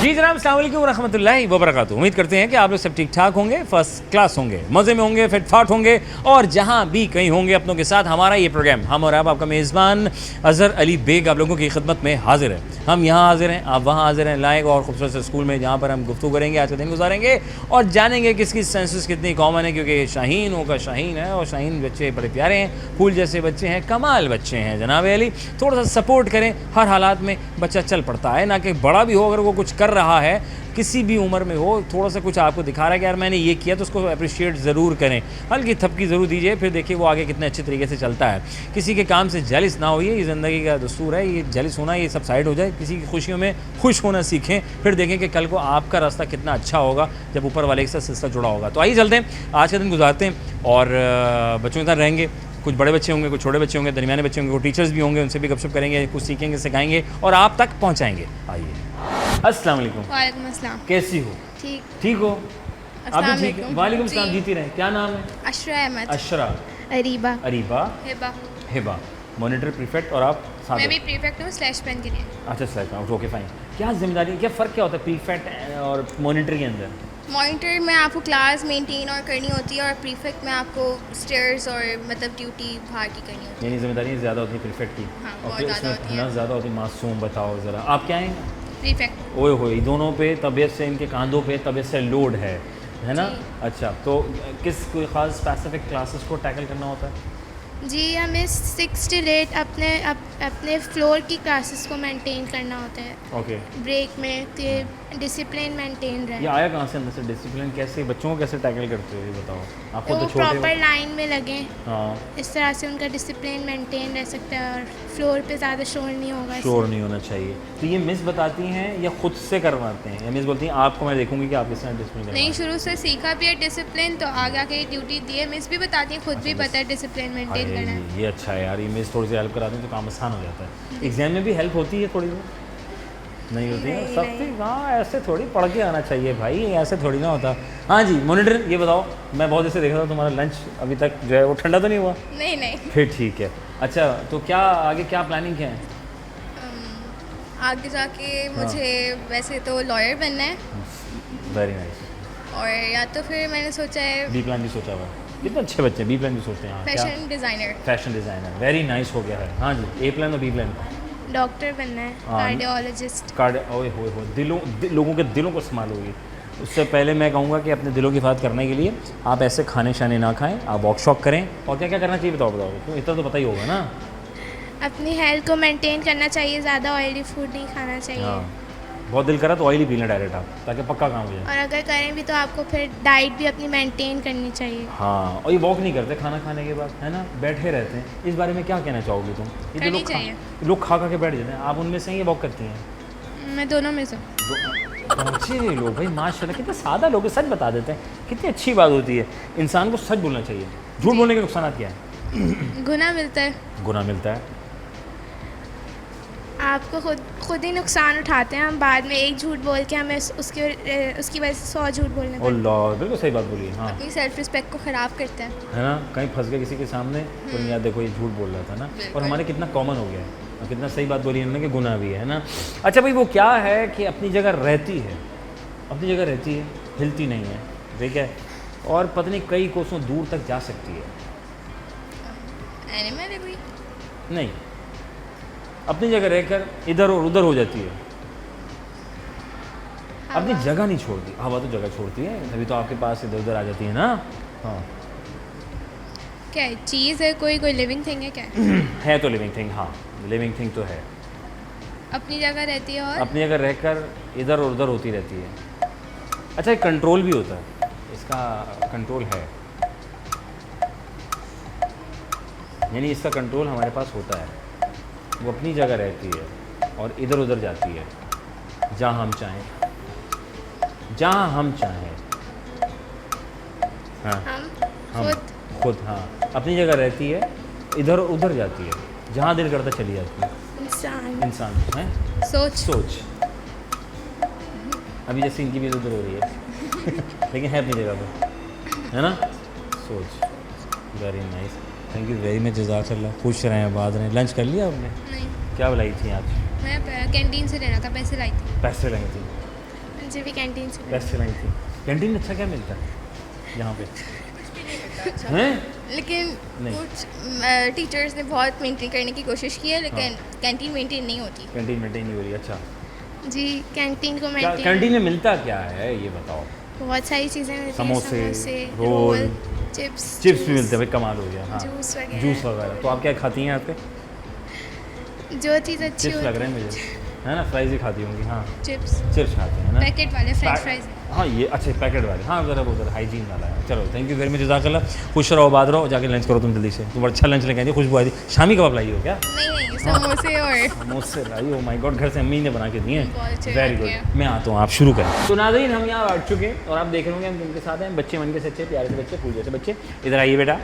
जी जनाब, अस्सलाम वालेकुम रहमतुल्लाहि व बरकातुहू। उम्मीद करते हैं कि आप लोग सब ठीक ठाक होंगे, फर्स्ट क्लास होंगे, मज़े में होंगे, फिट फाट होंगे और जहाँ भी कहीं होंगे अपनों के साथ। हमारा ये प्रोग्राम हम और आप, आपका मेज़बान अज़हर अली बेग आप लोगों की खिदमत में हाजिर है। हम यहाँ हाजिर हैं, आप वहाँ हाजिर हैं, लायक और खूबसूरत से स्कूल में, जहाँ पर हम गुफ्तगू करेंगे, आज का दिन गुजारेंगे और जानेंगे किसकी सेंसेस कितनी कॉमन है, क्योंकि शाहीनों का शाहीन है और शाहीन बच्चे बड़े प्यारे हैं, फूल जैसे बच्चे हैं, कमाल बच्चे हैं जनाब अली। थोड़ा सा सपोर्ट करें, हर हालात में बच्चा चल पड़ता है, ना कि बड़ा भी हो अगर वो कुछ कर रहा है, किसी भी उम्र में हो, थोड़ा सा कुछ आपको दिखा रहा है कि यार मैंने ये किया, तो उसको अप्रिशिएट ज़रूर करें, हल्की थपकी ज़रूर दीजिए, फिर देखिए वो आगे कितने अच्छे तरीके से चलता है। किसी के काम से जेलिस ना होइए, ये ज़िंदगी का दस्तूर है, ये जेलिस होना ये सब साइड हो जाए, किसी की खुशियों में खुश होना सीखें, फिर देखें कि कल को आपका रास्ता कितना अच्छा होगा जब ऊपर वाले के साथ सिलसिला जुड़ा होगा। तो आइए चलते हैं, आज का दिन गुजारते हैं और बच्चों के साथ रहेंगे। कुछ बड़े बच्चे होंगे, कुछ छोटे बच्चे होंगे, दरमियाने बच्चे होंगे, कुछ टीचर्स भी होंगे, उनसे भी गपशप करेंगे, कुछ सीखेंगे, सिखाएंगे और आप तक पहुंचाएंगे। आइए। अस्सलाम वालेकुम। वालेकुम अस्सलाम। कैसी हो? ठीक। ठीक हो? आप भी ठीक अस्सलाम है? वालेकुम जी। सलाम। जीती रहे। क्या नाम है? अशरा अहमद। अशरा, अरीबा। अरीबा, हिबा। हिबा, मॉनिटर प्रीफेक्ट और आप साथ मैं हो? भी प्रीफेक्ट हूँ स्लैश पेन के लिए। अच्छा सर, ओके फाइन। क्या जिम्मेदारी, क्या फ़र्क क्या होता है प्रीफेक्ट और मॉनिटर के अंदर? मॉनिटर में आपको क्लास मेंटेन और करनी होती है और प्रीफेक्ट में आपको स्टेयर्स और मतलब ड्यूटी बाहर की करनी होती यानी जिम्मेदारी ज़्यादा होती है प्रीफेक्ट की? हाँ, बहुत ओके, ज़्यादा इसमें होती है। ना ज़्यादा होती है। मासूम बताओ ज़रा, आप क्या हैं? है। प्रीफेक्ट। ओए होए, दोनों पे तबीयत से, इनके कांधों पे तबीयत से लोड है ना? जी। अच्छा, तो किस कोई ख़ास स्पेसिफिक क्लासेस को टैकल करना होता है? जी, हमें 6 to 8 अपने फ्लोर की क्लासेस को मेंटेन करना होता है ओके। ब्रेक में, कि डिसिप्लिन मेंटेन ये रहे। आया कहाँ से अंदर से डिसिप्लिन? कैसे बच्चों को कैसे टैकल करते हो ये बताओ? आपको तो तो वो छोटे प्रॉपर हो। लाइन में लगे, हाँ, इस तरह से उनका डिसिप्लिन मेंटेन रह सकता है और फ्लोर पे ज़्यादा शोर नहीं होगा। शोर नहीं होना चाहिए। तो ये मिस बताती हैं या खुद से करवाते हैं? या मिस बोलती हैं आपको मैं देखूंगी कि आप किस तरह डिसिप्लिन नहीं, शुरू से सीखा भी है डिसिप्लिन, तो आगे आके ड्यूटी दी है। मिस भी बताती है, खुद भी अच्छा, पता है डिसिप्लिन मेंटेन करना है। ये अच्छा है यार, ये मिस थोड़ी सी हेल्प कराते हैं तो काम आसान हो जाता है। एग्जाम में भी हेल्प होती है थोड़ी बहुत? नहीं होती है नहीं, सब नहीं। ठीक। हाँ, ऐसे थोड़ी पढ़ के आना चाहिए भाई, ऐसे थोड़ी ना होता। हाँ जी मॉनिटर, ये बताओ, मैं बहुत ऐसे देखा था तुम्हारा लंच अभी तक जो है वो ठंडा तो नहीं हुआ? नहीं नहीं। फिर ठीक है। अच्छा, तो क्या आगे क्या प्लानिंग क्या है? आगे जाके मुझे वैसे तो लॉयर बनना है, वेरी नाइस। और या तो फिर मैंने सोचा है बी प्लान भी सोचा हुआ है। कितने अच्छे बच्चे बी प्लान भी सोचते हैं। हाँ, क्या? Fashion designer. Fashion designer, very nice हो गया है। हाँ जी, ए प्लान और बी प्लान? डॉक्टर बनना है, हाँ। कार्डियोलॉजिस्ट। कार्ड ओए हो लोगों के दिलों को संभालोगी। उससे पहले मैं कहूँगा कि अपने दिलों की हिफाजत करने के लिए आप ऐसे खाने शाने ना खाएं, आप वॉक शॉक करें। और क्या क्या करना चाहिए बताओ? तो इतना तो पता ही होगा ना। अपनी हेल्थ को मेंटेन करना चाहिए, ज़्यादा ऑयली फूड नहीं खाना चाहिए। हाँ, बहुत दिल करा तो ऑयली पी लें डायरेक्ट आप, ताकि पक्का काम हो जाए। और अगर करें भी तो आपको फिर डाइट भी अपनी मेंटेन करनी चाहिए। हाँ, और ये वॉक नहीं करते खाना खाने के बाद, है ना, बैठे रहते हैं। इस बारे में क्या कहना चाहोगे तुम? ये जो करनी लोग चाहिए। लोग खा के बैठ जाते हैं, आप उनमें से ही ये वॉक करती हैं? मैं दोनों में से। अच्छे लोग भाई, माशाल्लाह, कितने सादा लोग हैं, सच बता देते हैं। कितनी अच्छी बात होती है, इंसान को सच बोलना चाहिए। झूठ बोलने के नुकसान क्या है? गुना मिलता है, गुनाह मिलता है। आपको खुद ही नुकसान उठाते हैं हम बाद में। एक झूठ बोल के हमें उसकी वजह से 100 झूठ बोलने पड़ते हैं। अल्लाह, बिल्कुल सही बात बोली। हाँ, अपनी सेल्फ रिस्पेक्ट को ख़राब करते हैं। है ना, कहीं फंस गए किसी के सामने तो यार देखो ये झूठ बोल रहा था ना। और हमारे कितना कॉमन हो गया है, और कितना सही बात बोली इन्होंने कि गुनाह भी है ना। अच्छा भाई, वो क्या है कि अपनी जगह रहती है, अपनी जगह रहती है, हिलती नहीं है, ठीक है, और पता नहीं कई कोसों दूर तक जा सकती है। एनिमल है कोई? नहीं, अपनी जगह रहकर इधर और उधर हो जाती है, अपनी हवा। जगह नहीं छोड़ती। हवा तो जगह छोड़ती है, तभी तो आपके पास इधर उधर आ जाती है ना। हाँ, क्या है? चीज़ है कोई लिविंग थिंग है क्या है? है तो लिविंग थिंग। हाँ, लिविंग थिंग तो है, अपनी जगह रहती है और अपनी जगह रहकर इधर और उधर होती रहती है। अच्छा, एक कंट्रोल भी होता है, इसका कंट्रोल है, यानी इसका कंट्रोल हमारे पास होता है। वो अपनी जगह रहती है और इधर उधर जाती है, जहाँ हम चाहें, जहाँ हम चाहें। हाँ, हम खुद हाँ, अपनी जगह रहती है, इधर उधर जाती है, जहाँ दिल करता चली जाती है। इंसान है सोच। अभी जैसे इनकी भी उधर हो रही है लेकिन है अपनी जगह पर, है ना, सोच। Very nice, thank you very much, जज़ाकल्लाह। खुश रहें, आबाद रहें। लंच कर लिया आपने? नहीं, क्या लाई थी आज? मैं कैंटीन से लेना था, पैसे लाई थी। पैसे लगे थे। मुझे भी कैंटीन से बेस्ट लाई थी। कैंटीन में अच्छा क्या मिलता है यहाँ पे? हैं? लेकिन नहीं। कुछ टीचर्स ने बहुत मेंटेन करने की कोशिश की है, लेकिन कैंटीन मेंटेन नहीं होती। कैंटीन मेंटेन नहीं हो रही। अच्छा, जी, कैंटीन को क्या कैंटीन में मिलता क्या है ये बताओ? बहुत सारी चीज़ें मिलती हैं। समोसे, रोल, रोल, चिप्स चिप्स भी मिलते हैं भाई, कमाल हो गया। हाँ, जूस वगैरह। जूस वगैरह। तो आप क्या खाती हैं यहाँ पे? जो चीज़ अच्छी चिप्स होती लग रहे हैं मुझे, है ना? फ्राइज ही खाती होंगी। हाँ, चिप्स, चिप्स खाते हैं ना, पैकेट वाले फ्रेंच फ्राइज। हाँ ये अच्छे पैकेट वाले। हाँ ज़रा वो ज़रा हाइजीन वाला है। चलो थैंक यू वेरी मच, जज़ाकल्लाह। खुश रहो, आबाद रहो, जाके लंच करो तुम जल्दी से। तुम अच्छा लंच लेके आई थी, खुशबू आई थी। शामी कबाब लाई हो क्या? नहीं, समोसे और मुझसे लाई हो? माय गॉड, घर से अम्मी ने बना के दिए बहुत हैं। अच्छे वेरी लगे गुड। मैं आता हूँ, आप शुरू करें। तो नाज़रीन, हम यहाँ बैठ चुके हैं और आप देख रहे होंगे हम उनके साथ हैं। बच्चे मन के सच्चे प्यारे से बच्चे, फूल जैसे बच्चे। इधर आइए बेटा,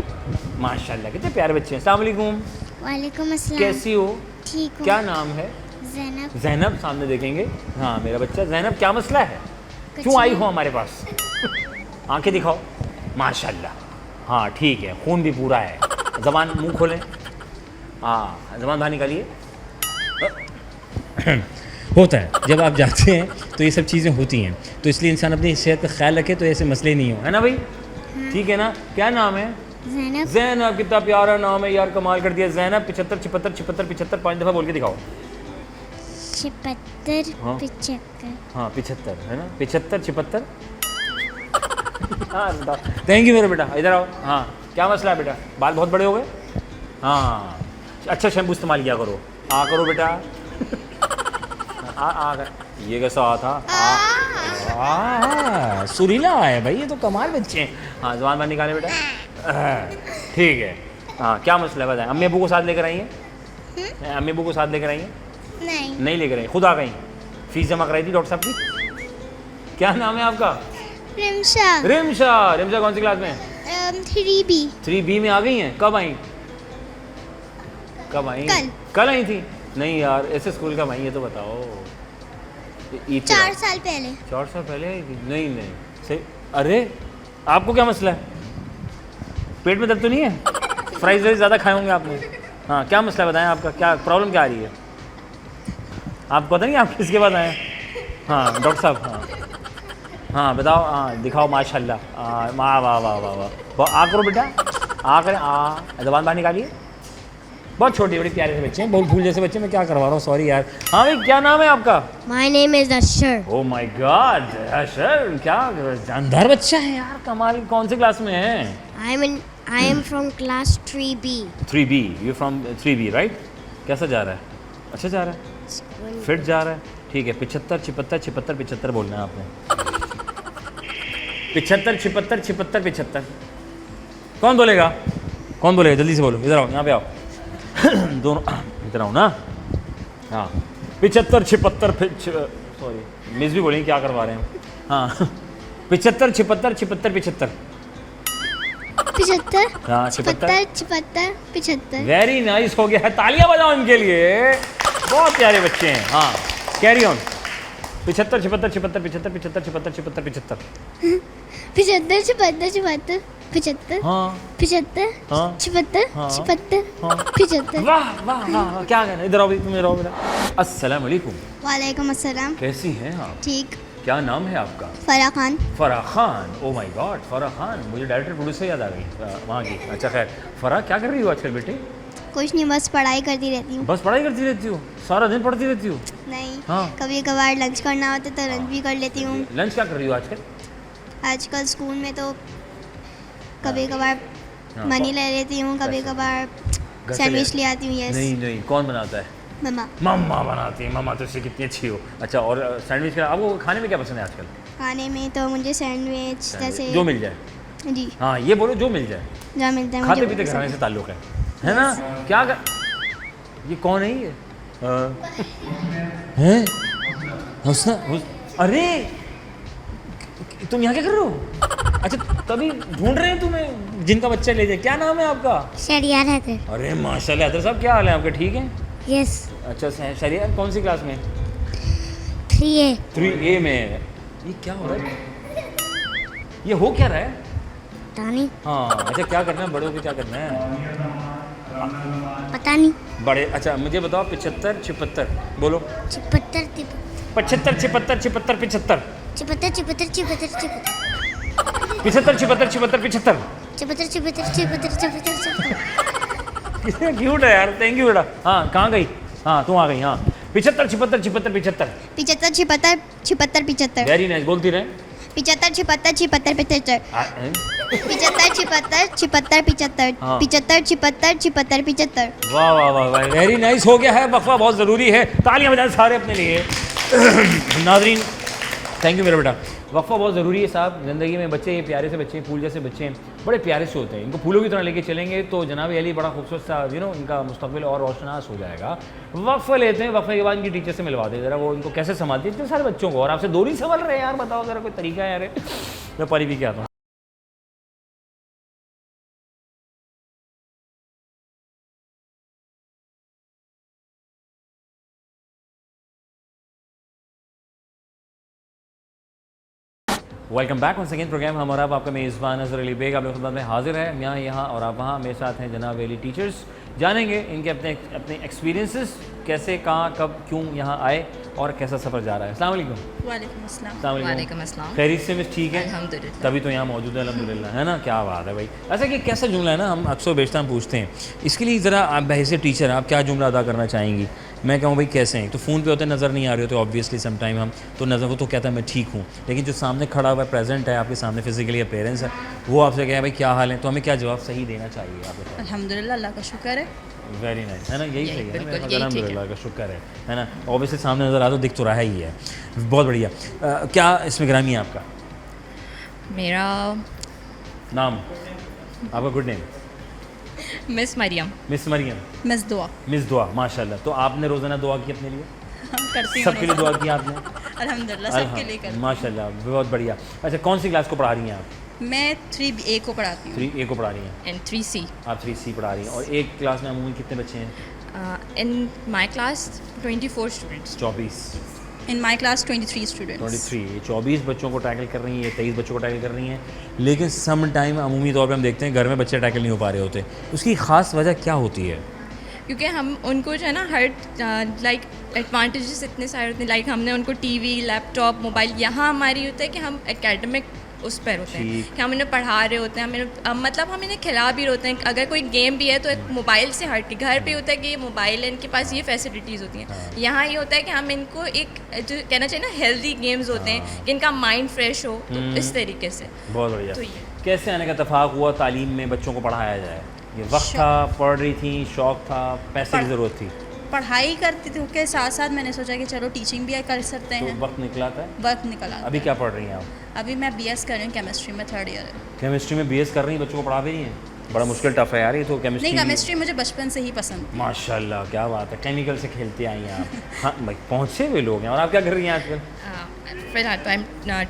माशाल्लाह कितने प्यारे बच्चे हैं। अस्सलाम वालेकुम, वालेकुम अस्सलाम। कैसी हो? ठीक हूँ। क्या नाम है? ज़ैनब। जैनब, सामने देखेंगे। हाँ मेरा बच्चा जैनब, क्या मसला है? कुछ क्यों आई नहीं। हो हमारे पास? आंखें दिखाओ, माशाल्लाह। हाँ ठीक है, खून भी पूरा है। जबान मुंह खोलें। हाँ जबान बाहर निकालिए। होता है जब आप जाते हैं तो ये सब चीज़ें होती हैं, तो इसलिए इंसान अपनी सेहत का ख्याल रखे तो ऐसे मसले नहीं हो, है ना भाई? ठीक है ना? क्या नाम है? ज़ैनब। जैनब, कितना प्यारा नाम है यार, कमाल कर दिया। जैनब 75 76 76 75 5 दफ़ा बोल के दिखाओ। 76 हाँ। 75। हाँ 75 है ना, 75 76। हाँ थैंक यू मेरे बेटा, इधर आओ। हाँ क्या मसला है बेटा? बाल बहुत बड़े हो गए? हाँ अच्छा शैम्पू इस्तेमाल किया करो। आ करो बेटा। आ कर। ये कैसा आ था? सुरीला है भाई, ये तो कमाल बच्चे हैं। हाँ जबान बाहर निकाले बेटा। ठीक है। हाँ क्या मसला है बताएं। अम्मी अबू को साथ लेकर आई हैं? अम्मी अबू को साथ लेकर आई हैं? नहीं। नहीं लेकर आई, खुद आ गई। फीस जमा कराई थी डॉक्टर साहब की? क्या नाम है आपका? रिमशा। रिमशा। रिमशा कौन सी क्लास में? 3B। 3B में आ गई हैं? कब आई? कब आई? कल आई थी? नहीं यार, ऐसे स्कूल कब आई ये तो बताओ। ईद के 4 बाद। साल पहले। 4 साल पहले आई थी? नहीं नहीं सही। अरे आपको क्या मसला है? पेट में दर्द तो नहीं है? फ्राइज वाइज ज़्यादा खाए होंगे आपने। हाँ क्या मसला बताएं, आपका क्या प्रॉब्लम क्या आ रही है? आपको पता नहीं आप किसके पास आए हैं? हाँ डॉक्टर साहब। हाँ हाँ बताओ। हाँ दिखाओ माशाल्लाह। वाह वाह वाह वाह वाह। आ करो बेटा, आ करें। जबान बाहर निकालिए। बहुत छोटे बड़े प्यारे से बच्चे हैं, बहुत फूल जैसे बच्चे। मैं क्या करवा रहा हूँ, सॉरी यार। हाँ भाई क्या नाम है आपका? My name is Ashar. Oh my god sir, क्या जानदार बच्चा है यार, कमाल। कौन सी क्लास में है? I am from class 3B। 3B। You from 3B right? कैसा जा रहा है? अच्छा जा रहा है, फिट जा रहा है। ठीक है। 75 76 76 75 बोलना है आपने। 75 76 76 75। कौन बोलेगा? कौन बोलेगा? जल्दी से बोलो। इधर आओ, यहाँ पे आओ। दोनों इधर आओ ना। हाँ 75 76 सॉरी मिस भी बोलेंगे, क्या करवा रहे हैं। हाँ 75 76 76 75। 75। हाँ 76। 76 75। वेरी नाइस, हो गया है। तालियां बजाओ इनके लिए, बहुत प्यारे बच्चे हैं। हाँ कैरी ऑन। 75 76 76 75 75 76 76 75। 75 76 76 75। हाँ 75 हाँ 76 हाँ 76 हाँ। 75। वाह वाह वाह, क्या कहना। इधर आओ भाई, तुम इधर आओ बेटा। अस्सलाम वालेकुम, वालेकुम अस्सलाम। कैसी हैं आप? ठीक। क्या नाम है आपका? Farah Khan. Farah Khan. Oh my God, Farah Khan, मुझे डायरेक्टर प्रोड्यूसर याद आ गई वहाँ की। अच्छा खैर, फराह क्या कर रही हो आजकल बेटे? कुछ नहीं, बस पढ़ाई करती रहती हूँ। बस पढ़ाई करती रहती हो? सारा दिन पढ़ती रहती हो? नहीं। हाँ। कभी कभार लंच करना होता है तो लंच भी कर लेती हूँ। लंच क्या कर रही हो आजकल? आजकल स्कूल में तो कभी कभार हाँ, मनी ले लेती हूँ, कभी पैसे। कभार घर से सैंडविच ले- ले आती हूँ। यस। नहीं नहीं, कौन बनाता है? मम्मा। मम्मा बनाती है। मम्मा तो इससे कितनी अच्छी हो। अच्छा, और सैंडविच का आपको खाने में क्या पसंद है आजकल? खाने में तो मुझे सैंडविच जैसे जो मिल जाए। जी हाँ ये बोलो, जो मिल जाए। जो मिलता है खाते मुझे पीते पसंद घराने से ताल्लुक है ना? क्या कर... ये कौन है ये? हैं? अरे तुम यहाँ क्या कर रहे हो? अच्छा तभी ढूंढ रहे हैं तुम्हें, जिनका बच्चा ले जाए। क्या नाम है आपका? शरिया रहते। अरे माशाल्लाह हैदर साहब, क्या हाल है आपके? ठीक है। यस। अच्छा शरिया कौन सी क्लास में? 3A। 3A में। ये क्या हो रहा है? ये हो क्या रहा है? पता नहीं। हाँ अच्छा, क्या करना है बड़े होकर? क्या करना है पता नहीं। बड़े? अच्छा मुझे बताओ, 75 76 बोलो। 76 75 76 76 75। छिपत्तर छिपत्तर छिपत्तर छिपत्तर 75 76 76 75 छिपत्तर छिपत्तर छिपत्तर छिपत्तर छिपत्तर। कितने क्यूट है यार, थैंक यू बेटा। हाँ कहाँ गई, हाँ तू आ गई। हाँ 75 76 76 75 पिचहत्तर छिपत्तर छिपत्तर पिचहत्तर वेरी नाइस, बोलती रहे। पिचहत्तर छिपत्तर छिपत्तर पिचहत्तर हैं? पिचहत्तर छिपत्तर छिपत्तर पिचहत्तर हाँ। पिचहत्तर छिपत्तर छिपत्तर पिचहत्तर। वाह वाह वाह वाह, वेरी नाइस हो गया है। वक्फा बहुत ज़रूरी है, तालियां बजाएं सारे अपने लिए। नाजरीन थैंक यू मेरा बेटा। वक्फा बहुत ज़रूरी है साहब ज़िंदगी में। बच्चे ये प्यारे से बच्चे हैं, फूल जैसे बच्चे हैं, बड़े प्यारे से होते हैं। इनको फूलों की तरह लेके चलेंगे तो जनाब अली बड़ा खूबसूरत सा इनका मुस्तकबिल और रोशनास हो जाएगा। वक्फा लेते हैं, वक्फे के बाद इनकी टीचर से मिलवा दे ज़रा, वो इनको कैसे संभालती है इतने सारे बच्चों को। और आपसे दूर ही संभाल रहे हैं यार, बताओ ज़रा कोई तरीका है यार। मैं पानी पी के आता हूँ। Welcome back one second program हम और आप, आपका मेज़बान अज़हर अली बेग आप लोग खिदमत में हाजिर है। मैं यहाँ और आप वहाँ, मेरे साथ हैं जनाब अली टीचर्स। जानेंगे इनके अपने अपने एक्सपीरियंसेस, कैसे कहाँ कब क्यों यहाँ आए और कैसा सफ़र जा रहा है। अस्सलाम वालेकुम। वालेकुम अस्सलाम। अस्सलाम वालेकुम। वालेकुम अस्सलाम। खैरियत से मिस ठीक है? अल्हम्दुलिल्लाह। तभी तो यहाँ मौजूद है अल्हम्दुलिल्लाह, है ना। क्या बात है भाई। ऐसा कि कैसा जुमला है ना, हम अक्सर बेशतर पूछते हैं। इसके लिए ज़रा आप बहस टीचर आप क्या जुमला अदा करना चाहेंगी? मैं कहूँ भाई कैसे हैं, तो फ़ोन पे होते नज़र नहीं आ रहे होते ऑब्वियसली सम टाइम हम तो नज़र, वो तो कहता है मैं ठीक हूँ, लेकिन जो सामने खड़ा हुआ है, प्रेजेंट है आपके सामने फिजिकली अपेयरेंस है, वो आपसे कहे भाई क्या हाल है, तो हमें क्या जवाब सही देना चाहिए आप बताओ। अल्हम्दुलिल्लाह, अल्लाह का शुक्र है। वेरी नाइस, है ना, यही सही है ना, बिल्कुल, यही ठीक है। अल्हम्दुलिल्लाह का शुक्र है ना। ऑब्वियसली सामने नज़र आ तो दिख तो रहा ही है। बहुत बढ़िया। क्या इसमें ग्रामी है आपका मेरा नाम, आपका good name? Miss Mariam. Miss Mariam. Miss Dua. Miss Dua, माशाल्लाह। तो आपने रोज़ाना दुआ की अपने लिए? करती हूँ सबके लिए दुआ की आपने? अल्हम्दुलिल्लाह, सबके लिए करती माशाल्लाह, बहुत बढ़िया। अच्छा कौन सी क्लास को पढ़ा रही हैं आप? हूँ। मैं 3A को पढ़ाती हूँ 3A को पढ़ा रही हैं एंड 3C। आप 3C पढ़ा रही हैं। और एक क्लास में अमूमन कितने बच्चे हैं? In my class 24 students. 24। In my class 23 students. 23, ये 24 बच्चों को टैकल कर रही हैं, ये 23 बच्चों को टैकल कर रही हैं। लेकिन सम टाइम अमूमी तौर पे हम देखते हैं घर में बच्चे टैकल नहीं हो पा रहे होते, उसकी ख़ास वजह क्या होती है? क्योंकि हम उनको जो है ना हर लाइक एडवांटेजेस इतने सारे होते हैं, लाइक हमने उनको टीवी, लैपटॉप, मोबाइल, यहाँ हमारी होता है कि हम एकेडमिक उस पर होते हैं ठीक। कि हम इन्हें पढ़ा रहे होते हैं, हमें मतलब हम इन्हें खिला भी रहे होते हैं। अगर कोई गेम भी है तो एक मोबाइल से हट के, घर पे होता है कि ये मोबाइल है, इनके पास ये फैसिलिटीज़ होती हैं। यहाँ ये होता है कि हम इनको एक जो कहना चाहिए ना हेल्दी गेम्स होते हैं कि इनका माइंड फ्रेश हो, तो इस तरीके से। बहुत बढ़िया। तो ये कैसे आने का इत्तेफाक हुआ तालीम में बच्चों को पढ़ाया जाए? ये वक्त था, पढ़ रही थी, शौक़ था, पैसे की ज़रूरत थी? पढ़ाई करते थे के साथ साथ मैंने सोचा कि चलो टीचिंग भी कर सकते तो हैं। वक्त निकला था? वक्त निकला। अभी क्या पढ़ रही हैं आप? अभी मैं BS कर रही हूँ केमिस्ट्री में, 3rd ईयर है। केमिस्ट्री में BS कर रही हैं, बच्चों को पढ़ा भी रही हैं? बड़ा मुश्किल टफ है यार ये तो केमिस्ट्री। नहीं, केमिस्ट्री मुझे बचपन से ही पसंद थी। माशाल्लाह, क्या बात है, केमिकल से खेलते आई हैं आप। हाँ भाई, पहुँचे हुए लोग हैं। और आप क्या कर रही हैं आजकल? फिलहाल तो आई एम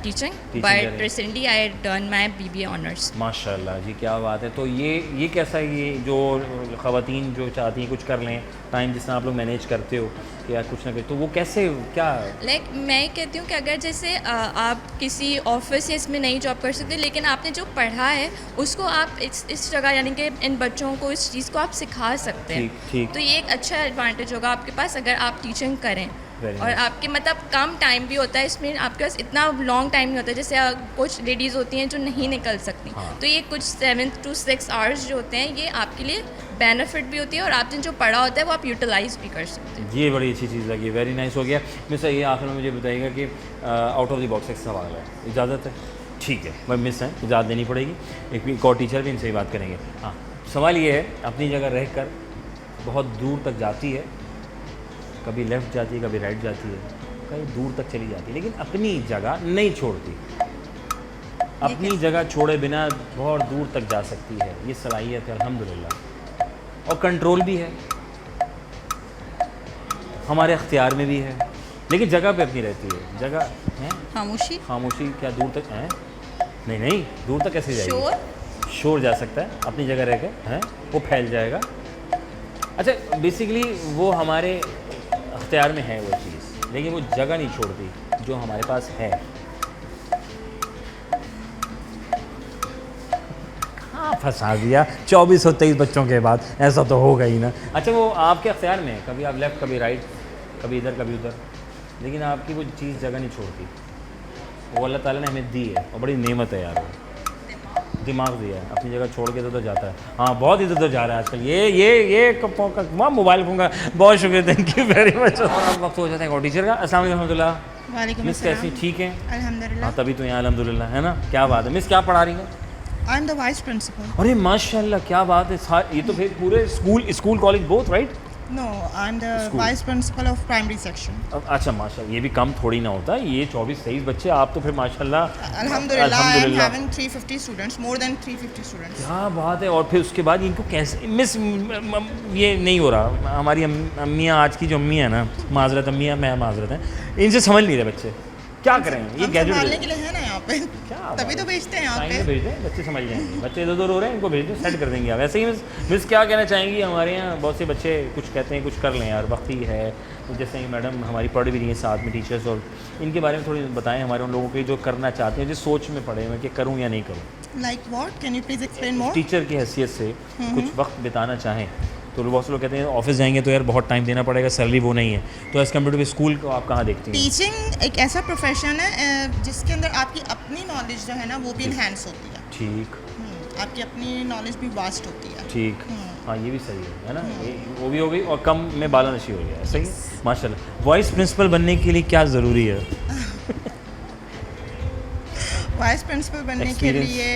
टीचिंग, कर रही बट हैं। Recently I done my BBA honours. माशाल्लाह जी, क्या बात है। तो ये कैसा है, ये जो ख़वातीन जो चाहती हैं कुछ कर लें, टाइम जिस तरह आप लोग मैनेज करते हो या कुछ ना कुछ, तो वो कैसे क्या? लाइक मैं कहती हूँ कि अगर जैसे आप किसी ऑफिस या इसमें नहीं जॉब कर सकते, लेकिन आपने जो पढ़ा है उसको आप इस जगह यानी कि इन बच्चों को इस चीज़ को आप सिखा सकते हैं। ठीक। तो ये एक अच्छा एडवांटेज होगा आपके पास अगर आप टीचिंग करें। Very और nice. आपके मतलब कम टाइम भी होता है इसमें, आपके पास इतना लॉन्ग टाइम नहीं होता है। जैसे कुछ लेडीज़ होती हैं जो नहीं निकल सकती, हाँ। तो ये कुछ 7 to 6 आवर्स जो होते हैं ये आपके लिए बेनिफिट भी होती है और आपने जो पढ़ा होता है वो आप यूटिलाइज भी कर सकते हैं। ये बड़ी अच्छी चीज़ लगी, वेरी नाइस हो गया। मिस ये आखिर में मुझे बताइएगा कि आउट ऑफ द बॉक्स एक सवाल है, इजाज़त है? ठीक है, वह मिस हैं, इजाज़त देनी पड़ेगी। एक और टीचर भी इनसे ही बात करेंगे। हाँ, सवाल ये है, अपनी जगह रह कर बहुत दूर तक जाती है, कभी लेफ़्ट जाती है, कभी राइट जाती है, कहीं दूर तक चली जाती है, लेकिन अपनी जगह नहीं छोड़ती। अपनी जगह छोड़े बिना बहुत दूर तक जा सकती है, ये सलाहियत है अल्हम्दुलिल्लाह। और कंट्रोल भी है, हमारे अख्तियार में भी है, लेकिन जगह पे अपनी रहती है। जगह है खामोशी। खामोशी, क्या दूर तक है? नहीं, दूर तक कैसे जाएगी? शोर जा सकता है, अपनी जगह रह कर है वो फैल जाएगा। अच्छा, बेसिकली वो हमारे अख्तियार में है वो चीज़, लेकिन वो जगह नहीं छोड़ती जो हमारे पास है। हाँ, फंसा दिया 24 और 23 बच्चों के बाद, ऐसा तो होगा ही ना। अच्छा, वो आपके अख्तियार में है, कभी आप लेफ़्ट, कभी राइट, कभी इधर कभी उधर, लेकिन आपकी वो चीज़ जगह नहीं छोड़ती। वो अल्लाह ताला ने हमें दी है और बड़ी नेमत है यार, वो दिमाग दिया है, अपनी जगह छोड़ के इधर उधर जाता है। हाँ बहुत इधर उधर जा रहा है आजकल, ये मोबाइल फ़ोन का। बहुत शुक्रिया, थैंक यू वेरी मच। और अब वक्त हो जाता है और टीचर का। अस्सलाम वालेकुम रहमतुल्लाह। वालेकुम मिस कैसी, ठीक है? अल्हम्दुलिल्लाह। हाँ तभी तो यहाँ अल्हम्दुलिल्लाह है ना, क्या बात है। मिस क्या पढ़ा रही हैं? I am the vice principal. अरे माशाल्लाह क्या बात है, ये तो फिर पूरे school college both right? No, I am the vice principal of primary section. अच्छा माशाल्लाह, ये भी कम थोड़ी ना होता है, ये 24-23 बच्चे, आप तो फिर माशाल्लाह अल्हम्दुलिल्लाह I am having 350 students, more than 350 students. क्या बात है। और फिर उसके बाद इनको कैसे मिस, ये नहीं हो रहा, हमारी अम्मियाँ, आज की जो अम्मी है ना, माजरत अम्मियाँ, मैं माजरत हैं, इनसे समझ नहीं रहे बच्चे, क्या करें ये संभालने गैजेट के लिए है ना यहाँ पे, तभी तो भेजते हैं यहाँ टाइम पे। पे भेज दें, बच्चे समझ जाएंगे। बच्चे इधर उधर हो रहे हैं, इनको भेज दो, सेट कर देंगे आप। ऐसे ही मिस क्या कहना चाहेंगी? हमारे यहाँ बहुत से बच्चे कुछ कहते हैं, कुछ कर लें यार, वक्त ही है। तो जैसे ही मैडम हमारी पढ़ भी रही हैं साथ में टीचर्स, और इनके बारे में थोड़ी बताएं हमारे उन लोगों के जो करना चाहते हैं, जिस सोच में पड़े हुए कि करूँ या नहीं करूँ। Like what, can you please explain more? Teacher की हैसियत से कुछ वक्त बिताना चाहें, तो बहुत से लोग कहते हैं ऑफिस जाएंगे तो यार बहुत टाइम देना पड़ेगा, सैलरी वो नहीं है, तो एज़ कम्पेयर टू स्कूल को आप कहाँ देखती हैं? टीचिंग एक ऐसा प्रोफेशन है जिसके अंदर आपकी अपनी नॉलेज जो है ना वो भी इन्हेंस होती है। ठीक, आपकी अपनी नॉलेज भी वास्ट होती है। ठीक, हाँ ये भी सही है ना, वो भी हो गई और कम में बालानशी हो गया, सही है माशाल्लाह। वाइस प्रिंसिपल बनने के लिए क्या ज़रूरी है? वाइस प्रिंसिपल बनने के लिए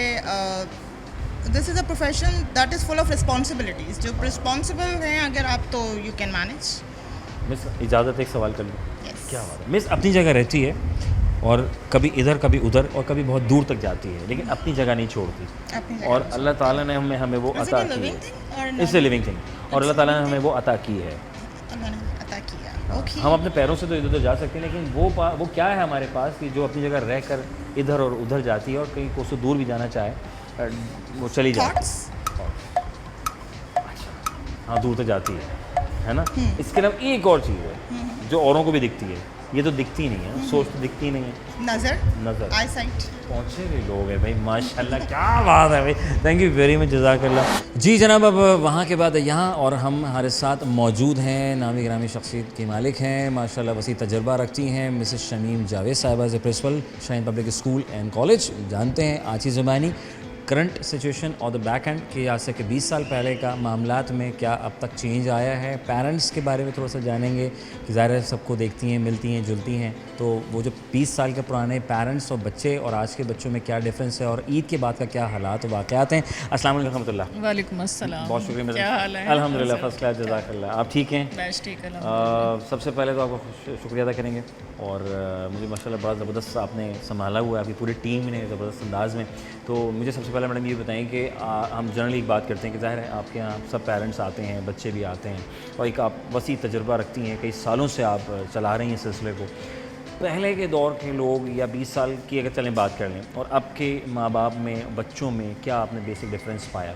this is a profession that is full of responsibilities. जो रिस्पॉन्सिबल हैं अगर आप, तो यू कैन मैनेज। मिस इजाज़त, एक सवाल कर लूँ? Yes. क्या बात है। मिस अपनी जगह रहती है और कभी इधर कभी उधर और कभी बहुत दूर तक जाती है, लेकिन अपनी जगह नहीं छोड़ती, अपनी और अल्लाह ताला ने हमें वो अता की है। इट्स ए लिविंग थिंग, और अल्लाह ताला ने हमें वो अता की है। अल्लाह ने अता किया। ओके, हम अपने पैरों से तो इधर उधर जा सकते हैं, लेकिन वो क्या है हमारे पास कि जो अपनी जगह रह कर इधर और उधर जाती है, और कहीं कोसों दूर भी जाना चाहे वो चली जाती है। अच्छा, हाँ दूर तो जाती है ना। इसके अलावा एक और चीज़ है जो औरों को भी दिखती है, ये तो दिखती नहीं है, सोच तो दिखती नहीं है, नज़र, आई साइट। पहुँचे हुए लोग हैं भाई, माशाल्लाह क्या बात है भाई, थैंक यू वेरी मच, जज़ाकल्लाह। जी जनाब, अब वहाँ के बाद यहाँ और हम हमारे साथ मौजूद हैं, नामी गिरामी शख्सियत की मालिक हैं, माशाल्लाह वसी तजर्बा रखती हैं, मिसेस शमीम जावेद साहिबा as a principal Shaheen public school and college. जानते हैं आज की ज़बानी करंट सिचुएशन और द बैक एंड के, आज से कि 20 साल पहले का मामलात में क्या अब तक चेंज आया है। पेरेंट्स के बारे में थोड़ा सा जानेंगे कि ज़ाहिर है सबको देखती हैं, मिलती हैं, जुलती हैं, तो वो जो 20 साल के पुराने पेरेंट्स और बच्चे और आज के बच्चों में क्या डिफरेंस है, और ईद के बाद का क्या हालात और वाक़यात हैं। अस्सलाम वालेकुम रहमतुल्लाह। वालेकुम अस्सलाम। बहुत शुक्रिया, क्या हाल है? अल्हम्दुलिल्लाह फर्स्ट क्लास, जज़ाकल्लाह। आप ठीक हैं? बस ठीक है। सबसे पहले तो आपको शुक्रिया अदा करेंगे, और मुझे माशाल्लाह बड़ा ज़बरदस्त आपने संभाला हुआ है, आपकी पूरी टीम ने ज़बरदस्त अंदाज़ में। तो मुझे सबसे पहले मैडम ये बताएं कि हम जनरली एक बात करते हैं कि ज़ाहिर है आपके यहाँ सब पेरेंट्स आते हैं, बच्चे भी आते हैं, और एक आप वसी तजुर्बा रखती हैं, कई सालों से आप चला रही हैं सिलसिले को। पहले के दौर के लोग या 20 साल की अगर चलें बात कर लें, और अब के माँ बाप में, बच्चों में क्या आपने बेसिक डिफरेंस पाया?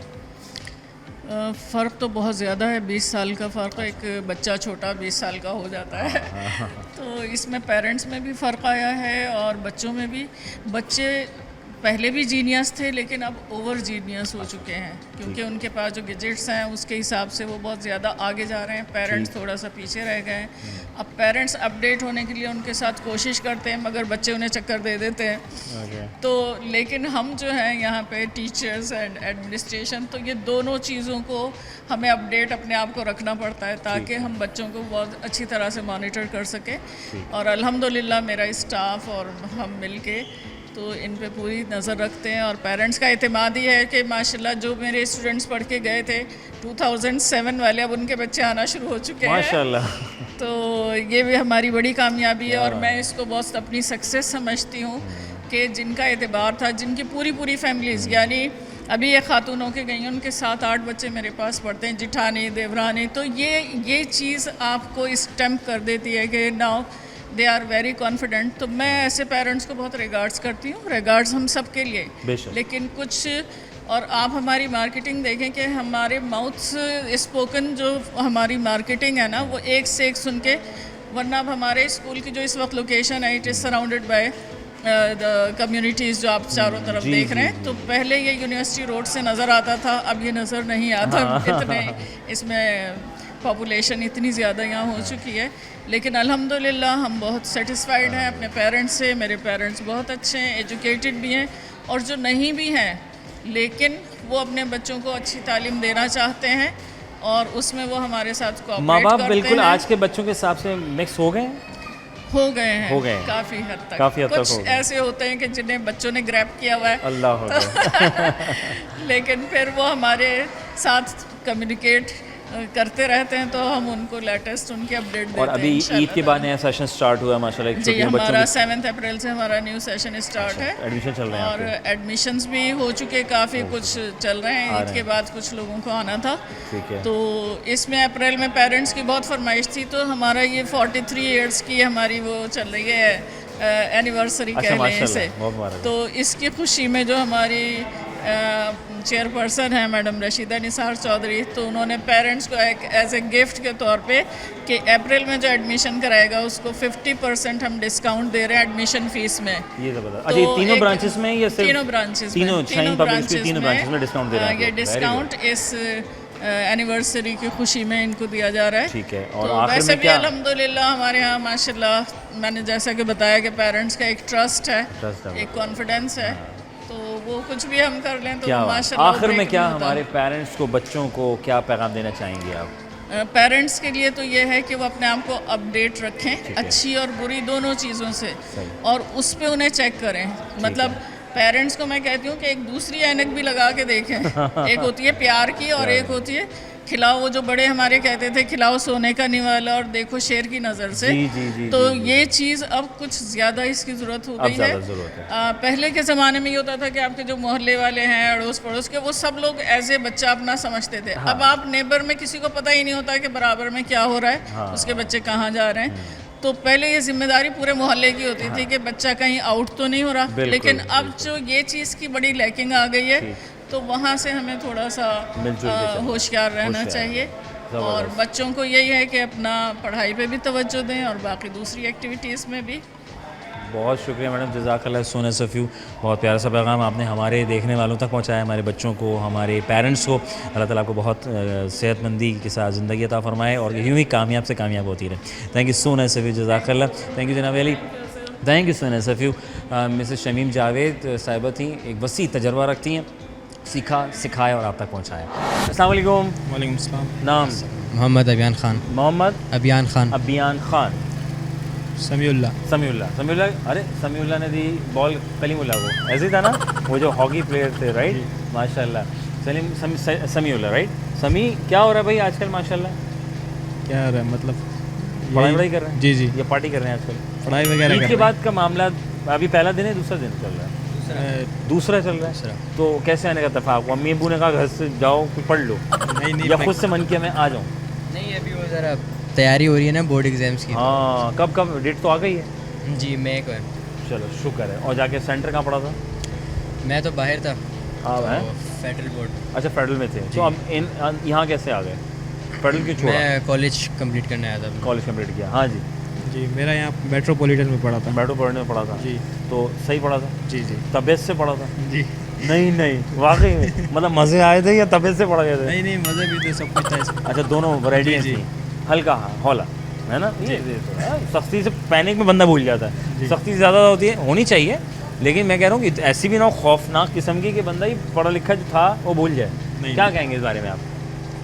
फ़र्क तो बहुत ज़्यादा है। 20 साल का फ़र्क, एक बच्चा छोटा 20 साल का हो जाता है। तो इसमें पेरेंट्स में भी फ़र्क आया है और बच्चों में भी। बच्चे पहले भी जीनियस थे, लेकिन अब ओवर जीनियस हो चुके हैं, क्योंकि उनके पास जो गैजेट्स हैं उसके हिसाब से वो बहुत ज़्यादा आगे जा रहे हैं। पेरेंट्स थोड़ा सा पीछे रह गए हैं। अब पेरेंट्स अपडेट होने के लिए उनके साथ कोशिश करते हैं, मगर बच्चे उन्हें चक्कर दे देते हैं। तो लेकिन हम जो हैं यहाँ पे टीचर्स एंड एडमिनिस्ट्रेशन, तो ये दोनों चीज़ों को हमें अपडेट अपने आप को रखना पड़ता है, ताकि हम बच्चों को बहुत अच्छी तरह से मॉनिटर कर सकें। और अल्हम्दुलिल्लाह मेरा स्टाफ और हम मिल के तो इन पे पूरी नज़र रखते हैं। और पेरेंट्स का एतमाद ही है कि माशाल्लाह जो मेरे स्टूडेंट्स पढ़ के गए थे 2007 वाले, अब उनके बच्चे आना शुरू हो चुके हैं माशाल्लाह। तो ये भी हमारी बड़ी कामयाबी है, और मैं इसको बहुत अपनी सक्सेस समझती हूँ कि जिनका एतबार था, जिनकी पूरी फैमिलीज़, यानी अभी ये खातून होके गई हैं, उनके 7-8 बच्चे मेरे पास पढ़ते हैं, जिठानी, देवरानी। तो ये चीज़ आपको स्टैम्प कर देती है कि now they are very confident. तो मैं ऐसे पेरेंट्स को बहुत रिगार्ड्स करती हूँ। रिगार्ड्स हम सब के लिए, लेकिन कुछ, और आप हमारी मार्केटिंग देखें कि हमारे माउथ्स स्पोकन जो हमारी मार्केटिंग है ना, वो एक से एक सुन के, वरना अब हमारे स्कूल की जो इस वक्त लोकेशन है, it is surrounded by the communities जो आप चारों तरफ देख रहे हैं। तो पहले ये यूनिवर्सिटी रोड से नज़र आता था, अब ये नज़र नहीं आता। इतने इसमें पॉपुलेशन इतनी ज़्यादा यहाँ हो चुकी है, लेकिन अल्हम्दुलिल्लाह हम बहुत सेटिस्फाइड हैं अपने पेरेंट्स से। मेरे पेरेंट्स बहुत अच्छे हैं, एजुकेटेड भी हैं, और जो नहीं भी हैं लेकिन वो अपने बच्चों को अच्छी तालीम देना चाहते हैं और उसमें वो हमारे साथ माँ कोऑपरेट बाप करते बिल्कुल हैं। आज के बच्चों के हिसाब से मिक्स हो गए हैं। हो गए हैं, हो गए हैं। काफ़ी हद तक। काफ़ी हद तक कुछ हो गए। ऐसे होते हैं कि जिन्हें बच्चों ने ग्रैब किया हुआ है, अल्लाह लेकिन फिर वो हमारे साथ कम्युनिकेट करते रहते हैं, तो हम उनको लेटेस्ट उनकी अपडेट देते हैं। और अभी ईद के बाद नया सेशन स्टार्ट हुआ है माशाल्लाह। जी, हमारा 7 अप्रैल से हमारा न्यू सेशन स्टार्ट है। एडमिशन चल रहे हैं और आपके? एडमिशन्स भी हो चुके, काफ़ी कुछ चल रहे हैं। ईद के बाद कुछ लोगों को आना था, ठीक है। तो इसमें अप्रैल में पेरेंट्स की बहुत फरमाइश थी, तो हमारा ये 43 ईयर्स की हमारी वो चल रही है एनिवर्सरी अच्छा, कह लें माशाल्लाह, इसे। बहुत मुबारक। तो इसकी खुशी में जो हमारी चेयरपर्सन है मैडम रशीदा निसार चौधरी, तो उन्होंने पेरेंट्स को एक एज ए गिफ्ट के तौर पे कि अप्रैल में जो एडमिशन कराएगा उसको 50% हम डिस्काउंट दे रहे हैं एडमिशन फ़ीस में। ये तो बता। तो अच्छा, ये तीनों एक- ब्रांचेस में या सिर्फ तीनों ब्रांचेस तीनों शाहीन पब्लिक स्कूल तीनों ब्रांचेस में डिस्काउंट दे रहे हैं? ये Very good. डिस्काउंट इस एनिवर्सरी की खुशी में इनको दिया जा रहा है। ठीक है। और तो आखिर वैसे में भी क्या? अल्हम्दुलिल्लाह हमारे यहाँ माशाल्लाह मैंने जैसा कि बताया कि पेरेंट्स का एक ट्रस्ट है, Trust है। एक कॉन्फिडेंस है, तो वो कुछ भी हम कर लें तो क्या बात। माशाल्लाह आखिर में break क्या नहीं होता। हमारे पेरेंट्स को, बच्चों को क्या पैगाम देना चाहेंगे आप? पेरेंट्स के लिए तो ये है कि वो अपने आप को अपडेट रखें, है। अच्छी और बुरी दोनों चीज़ों से, सही। और उस पे उन्हें चेक करें। मतलब पेरेंट्स को मैं कहती हूँ कि एक दूसरी ऐनक भी लगा के देखें। एक होती है प्यार की और एक होती है खिलाओ, वो जो बड़े हमारे कहते थे खिलाओ सोने का निवाला और देखो शेर की नज़र से। जी, जी, जी, तो जी, जी। ये चीज़ अब कुछ ज़्यादा इसकी ज़रूरत हो अब गई ज़्यादा है। ज़रूरत है। पहले के ज़माने में ये होता था कि आपके जो मोहल्ले वाले हैं, अड़ोस पड़ोस के, वो सब लोग एज ए बच्चा अपना समझते थे। अब आप नेबर में किसी को पता ही नहीं होता कि बराबर में क्या हो रहा है, उसके बच्चे कहाँ जा रहे हैं। तो पहले ये जिम्मेदारी पूरे मोहल्ले की होती थी कि बच्चा कहीं आउट तो नहीं हो रहा, बिल्कुल, लेकिन अब जो ये चीज़ की बड़ी लैकिंग आ गई है, तो वहाँ से हमें थोड़ा सा मिलजुल के चलना। होशियार रहना होशियार। चाहिए। और ज़बरदस्त। बच्चों को यही है कि अपना पढ़ाई पे भी तवज्जो दें और बाकी दूसरी एक्टिविटीज़ में भी। बहुत शुक्रिया मैडम, जज़ाकल्लाह सोना सफ़ियू। बहुत प्यारा सा पैगाम आपने हमारे देखने वालों तक पहुँचाया, हमारे बच्चों को, हमारे पेरेंट्स को। अल्लाह ताला आपको बहुत सेहतमंदी के साथ ज़िंदगी अता फ़रमाए और यूँ ही कामयाब से कामयाब होती रहे। थैंक यू सोना सफ़ियू, जज़ाकल्लाह। थैंक यू जनाब अली, थैंक यू सोना सफ़ियू। मिसेस शमीम जावेद साहिबा थी, एक वसी तजर्बा रखती हैं, सीखा, सिखाया और आप तक पहुँचाया। अस्सलाम वालेकुम। वालेकुम अस्सलाम। नाम? मोहम्मद अबियान खान। मोहम्मद अबियान खान। अबियान खान। समीउल्लाह। समीउल्लाह। अरे समीउल्लाह ने दी बॉल कलीमुल्लाह को, ऐसे ही था ना वो जो हॉकी प्लेयर थे, राइट? माशाल्लाह। समीउल्लाह, राइट? समी क्या हो रहा है भाई आजकल माशाल्लाह? क्या हो रहा है मतलब? पढ़ाई कर रहे हैं? जी जी, या पार्टी कर रहे हैं आजकल? पढ़ाई वगैरह ईद कर के रहे बाद का मामला अभी पहला दिन है, दूसरा दिन चल रहा है? हैं। दूसरा चल रहा है। तो कैसे आने का इत्तेफाक? अम्मी अबू ने कहा घर से जाओ कुछ पढ़ लो, नहीं नहीं या खुद से मन किया मैं आ जाऊँ? नहीं, अभी वो ज़रा तैयारी हो रही है ना बोर्ड एग्जाम्स की। हाँ, कब डेट तो आ गई है? जी, मैं को है। चलो शुक्र है। और जाके सेंटर कहाँ पड़ा था? मैं तो बाहर था। हाँ है। Federal board. अच्छा, फेडरल में थे। तो अब यहाँ कैसे आ गए? फेडरल क्यों छोड़ा? मैं कॉलेज कंप्लीट करने आया था। कॉलेज कंप्लीट किया। हाँ जी। जी, मेरा यहाँ मेट्रोपॉलिटन में पढ़ा था। मेट्रो पढ़ने में पढ़ा था जी। तो सही पढ़ा था? जी जी तबीयत से पढ़ा था? जी। नहीं वाकई में मतलब मज़े आए थे या तबीयत से पढ़ा गए थे? नहीं, मज़े भी थे, सब कुछ था इसमें। अच्छा, दोनों वैरायटी जी, थी। हल्का हौला है ना? ये सख्ती से पैनिक में बंदा भूल जाता है। सख्ती ज़्यादा होती है, होनी चाहिए, लेकिन मैं कह रहा हूँ कि ऐसी भी ना हो खौफनाक किस्म की कि बंदा ही पढ़ा लिखा जो था वो भूल जाए। क्या कहेंगे इस बारे में आप?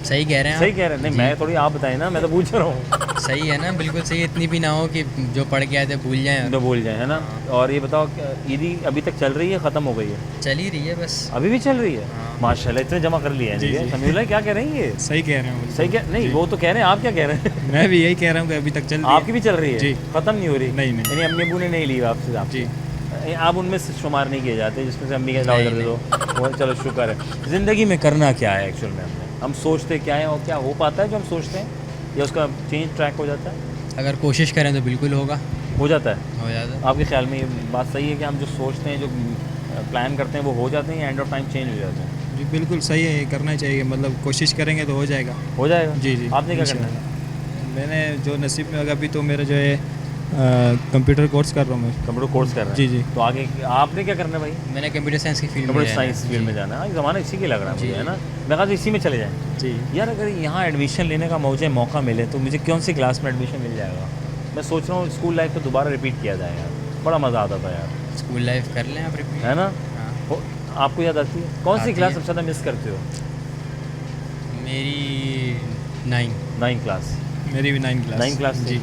सही कह रहे हैं सही आप। कह रहे हैं? नहीं, मैं थोड़ी आप बताएं ना, मैं तो पूछ रहा हूँ। सही है ना, बिल्कुल सही। इतनी भी ना हो कि जो पढ़ के आए थे भूल जाएं। तो भूल जाए, है ना? और ये बताओ, ईदी अभी तक चल रही है, ख़त्म हो गई है? चल ही रही है बस। अभी भी चल रही है? हाँ। माशाल्लाह, इतने जमा कर लिए हैं। समीउल्लाह क्या कह रही है ये? सही कह रहे हैं। सही क्या? नहीं, वो तो कह रहे हैं, आप क्या कह रहे हैं? मैं भी यही कह रहा हूँ कि अभी तक चल रही है। आपकी भी चल रही है? जी। ख़त्म नहीं हो रही? नहीं। यानी अम्मी अबू ने नहीं ली आपसे? जी। आप उनमें से शुमार नहीं किए जाते जिसमें से अम्मी का इलाज नहीं, कर दो वो? चलो शुक्र है। ज़िंदगी में करना क्या है एक्चुअल में? हम सोचते क्या है और क्या हो पाता है जो हम सोचते हैं, या उसका चेंज ट्रैक हो जाता है? अगर कोशिश करें तो बिल्कुल होगा। हो जाता है? हो जाता है। आपके ख्याल में ये बात सही है कि हम जो सोचते हैं, जो प्लान करते हैं, वो हो जाते हैं या एंड ऑफ टाइम चेंज हो जाते हैं? जी बिल्कुल सही है, ये करना चाहिए। मतलब कोशिश करेंगे तो हो जाएगा। हो जाएगा? जी जी। आपने क्या करना है? मैंने जो नसीब में होगा, अभी तो मेरा जो है कंप्यूटर कोर्स कर रहा हूँ मैं। कंप्यूटर कोर्स कर रहे हैं? जी जी। तो आगे आपने क्या करना है भाई? मैंने कंप्यूटर साइंस की फील्ड में कंप्यूटर जाना है। साइंस फील्ड में जाना है, ज़माना इसी के लग रहा है मुझे, जी। है ना? मैं कहा तो इसी में चले जाएँ। जी। यार अगर यहाँ एडमिशन लेने का मुझे मौका मिले तो मुझे कौन सी क्लास में एडमिशन मिल जाएगा? मैं सोच रहा हूँ स्कूल लाइफ को दोबारा रिपीट किया जाए यार, बड़ा मज़ा आता था यार, स्कूल लाइफ कर लें आप रिपीट। है ना? हाँ। आपको याद आती है? कौन सी आती क्लास है। सबसे ज़्यादा मिस करते हो? मेरी 9 क्लास। मेरी भी 9 क्लास। 9 क्लास जी।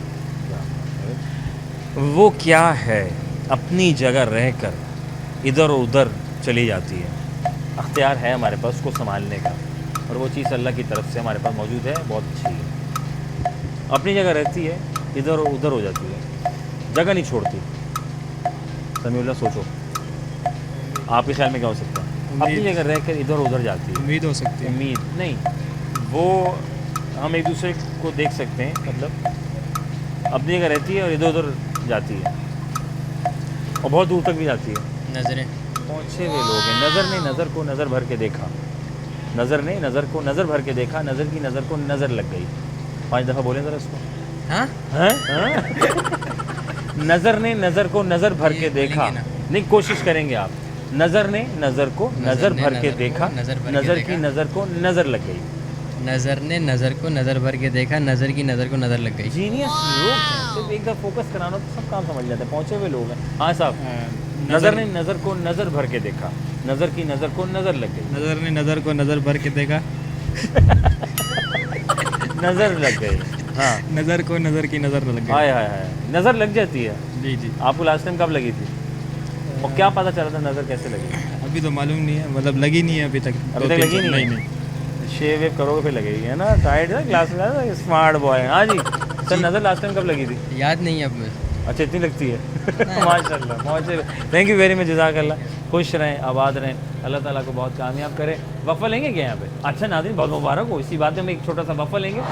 वो क्या है अपनी जगह रहकर इधर उधर चली जाती है, अख्तियार है हमारे पास उसको संभालने का, और वो चीज़ अल्लाह की तरफ से हमारे पास मौजूद है, बहुत अच्छी है। अपनी जगह रहती है, इधर उधर हो जाती है, जगह नहीं छोड़ती। समीउल्लाह सोचो, आपके ख्याल में क्या हो सकता है? अपनी जगह रहकर इधर उधर जाती है। उम्मीद हो सकती है। उम्मीद नहीं, वो हम एक दूसरे को देख सकते हैं, मतलब अपनी जगह रहती है और इधर उधर जाती है, और बहुत दूर तक भी जाती है। नज़रें। पहुँचे हुए लोग हैं। नज़र ने नज़र को नज़र भर के देखा, नज़र ने नज़र को नज़र भर के देखा, नज़र की नज़र को नज़र लग गई। 5 दफ़ा बोलें ज़रा इसको। हाँ हैं? नज़र ने नज़र को नज़र भर के ये देखा। बोलेंगे ना। नहीं, कोशिश करेंगे आप। नज़र ने नज़र को नज़र ने भर के नज़र को देखा, नज़र भर के नज़र की देखा। नज़र को नज़र लग गई। नज़र ने नज़र को नज़र भर के देखा, नज़र की नज़र को नज़र लग गई। जीनियस लोग हैं, सिर्फ एक दफ़ा फोकस कराना तो सब काम समझ जाते हैं, पहुँचे हुए लोग हैं। हाँ साहब, नज़र ने नज़र को नज़र भर के देखा, नज़र की नज़र को नज़र लग गई। नज़र ने नज़र को नज़र भर के देखा, नज़र लग गई। हाँ, नज़र को नज़र की नज़र लग गई। हाय हाय हाय, नज़र लग जाती है। जी जी। आपको लास्ट टाइम कब लगी थी, और क्या पता चला था नज़र कैसे लगी? अभी तो मालूम नहीं है, मतलब लगी नहीं है अभी तक। अभी तक लगी नहीं है? शेव वेव करोगे फिर लगेगी, है ना? टाइट है क्लास में, स्मार्ट बॉय। हाँ जी सर, नज़र लास्ट टाइम कब लगी थी? याद नहीं है अब मुझे। अच्छा, इतनी लगती है? माशाल्लाह, पहुँचे। थैंक यू वेरी मच, जज़ाकल्लाह। खुश रहें, आबाद रहें, अल्लाह ताला को बहुत कामयाब करें। वफ़ा लेंगे क्या यहाँ पे? अच्छा नाज़रीन, बहुत मुबारक हो। इसी बात में एक छोटा सा वफ़ा लेंगे।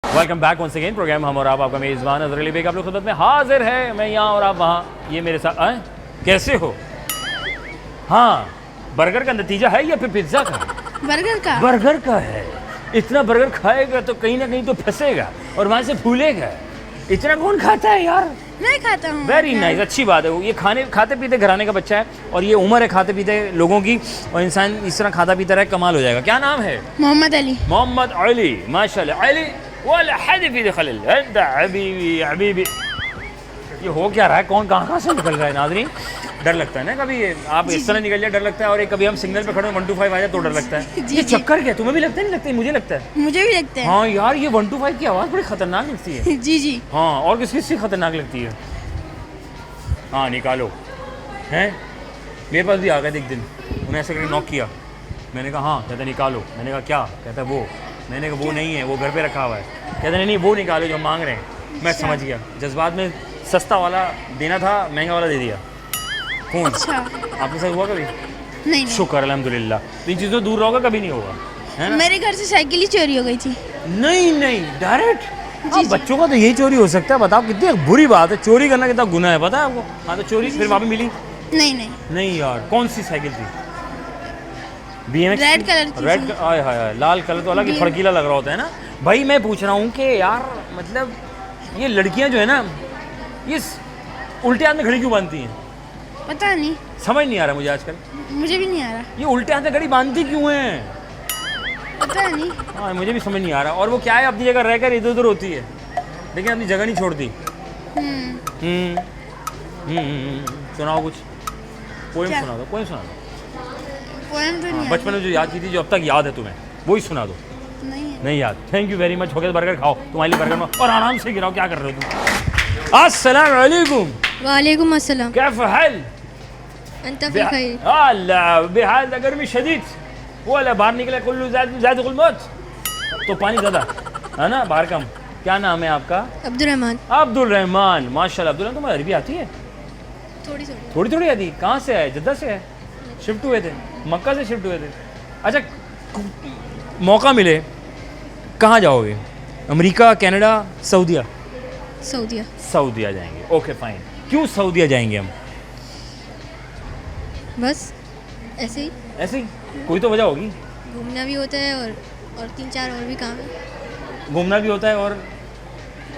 Welcome back once again, program हम और आप, आपका मेज़बान अज़हर अली बेग आप लोग खिदमत में हाजिर है। मैं यहाँ और आप वहाँ, ये मेरे साथ आए। कैसे हो? हाँ, बर्गर का नतीजा है या फिर पिज्ज़ा का? बर्गर का। बर्गर का है। इतना बर्गर खाएगा तो कहीं ना कहीं तो फंसेगा और वहाँ से फूलेगा। इतना कौन खाता है यार? मैं खाता हूँ। वेरी नाइस, अच्छी बात है। ये खाते पीते घराने का बच्चा है, और ये उम्र है खाते पीते लोगों की, और इंसान इस तरह खाता पीता रहे, कमाल हो जाएगा। क्या नाम है? मोहम्मद अली। मोहम्मद अली, माशाल्लाह। अली वाला हदफी दखल हबीबी हबीबी। ये हो क्या रहा है? कौन कहाँ से निकल रहा है नाज़रीन? डर लगता है ना कभी, आप इस तरह निकल जाए डर लगता है, और एक कभी हम सिग्नल पे खड़े हो 1 to 5 आ जाए तो डर लगता है। जी, ये जी। चक्कर क्या? तुम्हें भी लगता है? नहीं लगता है? मुझे लगता है। मुझे भी लगता है। हाँ यार, ये 1 to 5 की आवाज़ बड़ी खतरनाक लगती है। जी जी। हाँ, और किस किस से खतरनाक लगती है? हाँ, निकालो। हैं? मेरे पास भी आ गए थे एक दिन, उन्हें ऐसे करके नॉक किया। मैंने कहा हाँ, कहते निकालो। मैंने कहा क्या? कहता वो। मैंने कहा वो नहीं है, वो घर पे रखा हुआ है। कहते नहीं वो निकालो जो हम मांग रहे हैं। मैं समझ गया, जज्बात में सस्ता वाला देना था, महंगा वाला दे दिया। कौन? अच्छा। आपके साथ हुआ कभी? नहीं शुक्र अल्हम्दुलिल्लाह। तो इन चीज़ों से दूर रहोगे, कभी नहीं होगा, है ना? मेरे घर से साइकिल ही चोरी हो गई थी। नहीं नहीं, डायरेक्ट? जी। बच्चों का तो यही चोरी हो सकता है। बताओ कितनी बुरी बात है, चोरी करना कितना गुनाह है, पता है आपको? हाँ, तो चोरी फिर वहाँ पे मिली? नहीं नहीं। नहीं यार, कौन सी साइकिल थी? BMX? रेड कलर की रेड थी। आय हाय हाय, लाल कलर तो अलग ही फड़कीला लग रहा होता है ना भाई। मैं पूछ रहा हूँ कि यार, मतलब ये लड़कियाँ जो है ना, ये उल्टे हाथ में घड़ी क्यों बांधती हैं? पता नहीं, समझ नहीं आ रहा मुझे आजकल। मुझे भी नहीं आ रहा। ये उल्टे हाथ में घड़ी बांधती क्यों हैं? पता नहीं। हाँ, मुझे भी समझ नहीं आ रहा। और वो क्या है, अपनी जगह रहकर इधर उधर होती है, लेकिन अपनी जगह नहीं छोड़ती। सुनाओ कुछ, पोएम क्या? सुना दो, पोएम सुना दो। पोएम तो नहीं बचपन में जो याद की थी, जो अब तक याद है तुम्हें, वही सुना दो। नहीं है। नहीं याद? Thank you very much. हो गया, बर्गर खाओ, तुम्हारे लिए बर्गर में, और आराम से गिराओ। क्या कर रहे हो तुम? अस्सलाम वालेकुम। वालेकुम अस्सलाम। कैफ हाल? अंत बखैर। अल्लाह बेहाल, गर्मी शदीद। वो अल्लाह बाहर निकले, कुल्लू ज़ायक़ुल मौत। तो पानी ज़्यादा है ना, बाहर कम। क्या नाम है आपका? अब्दुल रहमान। अब्दुल रहमान, माशाल्लाह। अब्दुल रहमान, तुम्हें अरबी आती है? थोड़ी थोड़ी। थोड़ी थोड़ी आती। कहाँ से आए? जद्दा से है? शिफ्ट हुए थे? मक्का से शिफ्ट हुए थे? अच्छा, मौका मिले कहाँ जाओगे? America, Canada, सऊदीया? सऊदीया। सऊदीया जाएंगे। Okay fine. क्यों सऊदीया जाएंगे हम? बस ऐसे ही ऐसे ही कोई तो वजह होगी। घूमना भी होता है और 3-4 और भी काम है। घूमना भी होता है और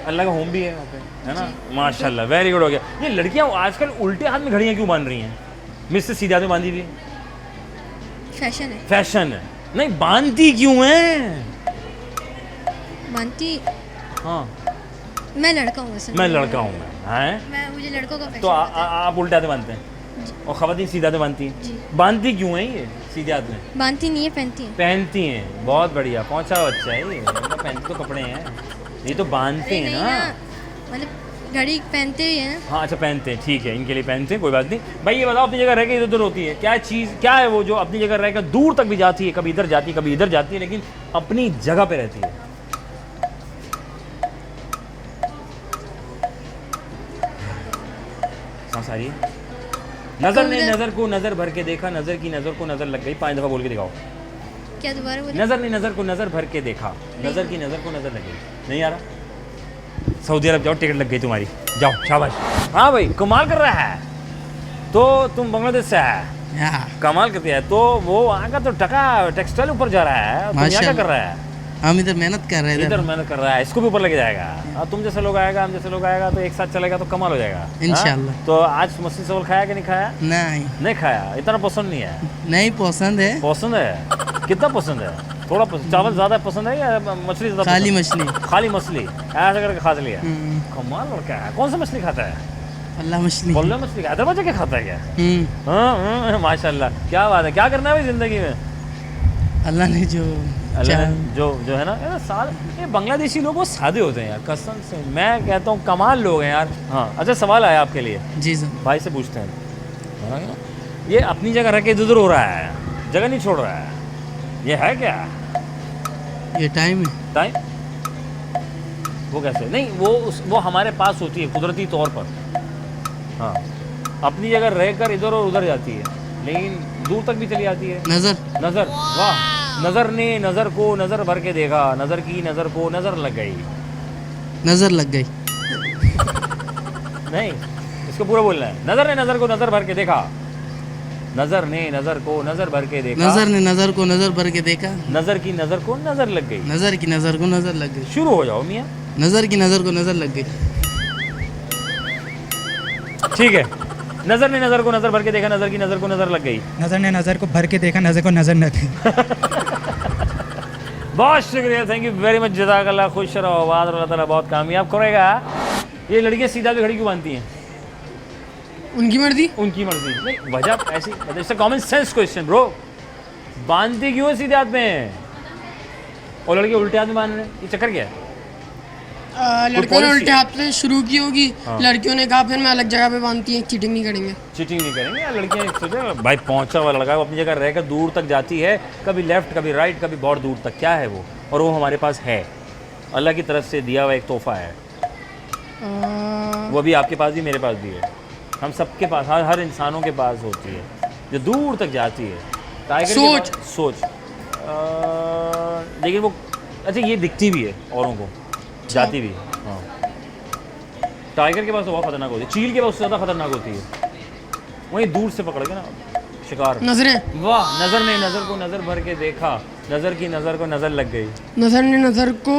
अल्लाह का होम भी है वहाँ पे, है ना। माशाल्लाह, वेरी गुड हो गया। ये लड़कियाँ आजकल उल्टे हाथ में घड़ियाँ क्यों बांध रही हैं? मिस से सीधे हाथ में बांधी हुई फैशन है। फैशन है, नहीं बांधती क्यों है? मानती हाँ, मैं लड़का हूँ असल मैं में। लड़का हूँ हैं, मुझे लड़कों का तो फैशन आता है। आप उल्टे हाथ में बांधते हैं और खवातीन सीधे हाथ में बांधती हैं। जी। बांधती क्यों है ये सीधे हाथ में? बांधती नहीं है, पहनती है। पहनती हैं, बहुत बढ़िया, पहुँचा बच्चा है ये। मतलब पहनते तो कपड़े हैं, ये तो बांधते हैं नहीं ना। ना, मतलब घड़ी पहनते ही है ना। हाँ अच्छा, पहनते हैं, ठीक है, इनके लिए पहनते हैं, कोई बात नहीं। भाई ये बताओ, अपनी जगह रह के इधर उधर होती है, क्या चीज़, क्या है वो जो अपनी जगह रह कर दूर तक भी जाती है, कभी इधर जाती है कभी इधर जाती है, लेकिन अपनी जगह पे रहती है? सांस आ रही है? नजर ने नजर को नजर भर के देखा, नजर की नजर को नजर लग गई। 5 दफा बोल के दिखाओ। क्या दोबारा बोले? नजर ने नजर को नजर भर के देखा, नजर की नजर को नजर लग गई। नहीं आ रहा? सऊदी अरब जाओ, टिकट लग गई तुम्हारी, जाओ, शाबाश। हाँ भाई, कमाल कर रहा है। तो तुम बांग्लादेश से है, कमाल करती है। तो वो वहाँ का तो टका टेक्सटाइल ऊपर जा रहा है, तुम यहाँ क्या कर रहा है? हम इधर मेहनत कर रहे हैं। इधर मेहनत कर रहा है, इसको भी ऊपर लेके जाएगा। और तुम जैसे लोग आएगा, हम जैसे लोग आएगा, तो एक साथ चलेगा तो कमाल हो जाएगा इंशाल्लाह। हाँ? तो आज मछली चावल खाया कि नहीं खाया? नहीं नहीं खाया, इतना पसंद नहीं है? नहीं पसंद है, पसंद है, कितना पसंद है? थोड़ा पसंद, चावल ज़्यादा पसंद है या मछली ज़्यादा? खाली पसंद? मछली। खाली मछली ऐसा करके खा लिया। कमाल लड़का है। कौन सा मछली खाता है? अल्लाह मछली। बोल्ला मछली खाता है, बच्चे क्या खाता है क्या? हाँ, माशाल्लाह, क्या बात है। क्या करना है भाई ज़िंदगी में? अल्लाह ने जो अल्लाह ने जो है ना यार, ये बांग्लादेशी लोग वो सादे होते हैं यार, कसम से मैं कहता हूँ, कमाल लोग हैं यार। हाँ अच्छा, सवाल आया आपके लिए, जी सर। भाई से पूछते हैं। ये अपनी जगह रह के इधर हो रहा है, जगह नहीं छोड़ रहा है, ये है क्या? ये टाइम है। टाइम? वो कैसे? नहीं, वो हमारे पास होती है कुदरती तौर पर। हाँ, अपनी जगह रहकर इधर और उधर जाती है, लेकिन दूर तक भी चली जाती है। नज़र, वाह। नज़र ने नज़र को नज़र भर के देखा, नज़र की नज़र को नज़र लग गई। नज़र लग गई। नहीं, इसको पूरा बोलना है। नज़र ने नज़र को नज़र भर के देखा, नज़र ने नज़र को नज़र भर के देखा, नज़र ने नज़र को नज़र भर के देखा, नज़र की नज़र को नज़र लग गई। नज़र की नज़र को नज़र लग गई। शुरू हो जाओ मियाँ। नज़र की नज़र को नज़र लग गई। ठीक है, नज़र ने नज़र को नज़र भर के देखा, नज़र की नज़र को नज़र लग गई। नज़र ने नज़र को भर के देखा, नज़र को नज़र न गई। बहुत शुक्रिया, थैंक यू वेरी मच, जज़ाकल्लाह, खुश रहो, आबाद रहो, अल्लाह ताला बहुत कामयाब करेगा। ये लड़कियाँ सीधा पे घड़ी क्यों बांधती हैं? उनकी मर्जी। उनकी मर्जी नहीं, वजह ऐसी, मतलब इससे कॉमन सेंस क्वेश्चन ब्रो। बांधती क्यों है सीधे हाथ में और लड़के उल्टे हाथ में बांध रहे हैं? ये चक्कर क्या है? लड़कों ने उल्टे हाथ से शुरू की होगी, हाँ। लड़कियों ने कहा फिर मैं अलग जगह पे बांधती हैं, चीटिंग नहीं करेंगे। चीटिंग नहीं करेंगे यार, लड़कियाँ सोचो भाई, पहुंचा हुआ लड़का वो अपनी जगह रहकर दूर तक जाती है, कभी लेफ्ट कभी राइट कभी बहुत दूर तक, क्या है वो? और वो हमारे पास है, अल्लाह की तरफ से दिया हुआ एक तोहफा है। वो अभी आपके पास भी, मेरे पास भी है, हम सबके पास, हर इंसानों के पास होती है, जो दूर तक जाती है। टाइगर सोच लेकिन वो अच्छा, ये दिखती भी है औरों को, जाती भी है। हाँ, टाइगर के पास तो बहुत खतरनाक होती है, चील के पास उससे ज़्यादा खतरनाक होती है। वहीं दूर से पकड़ के ना शिकार। नजरें, वाह। नज़र ने नज़र को नज़र भर के देखा, नज़र की नज़र को नज़र लग गई। नजर ने नजर को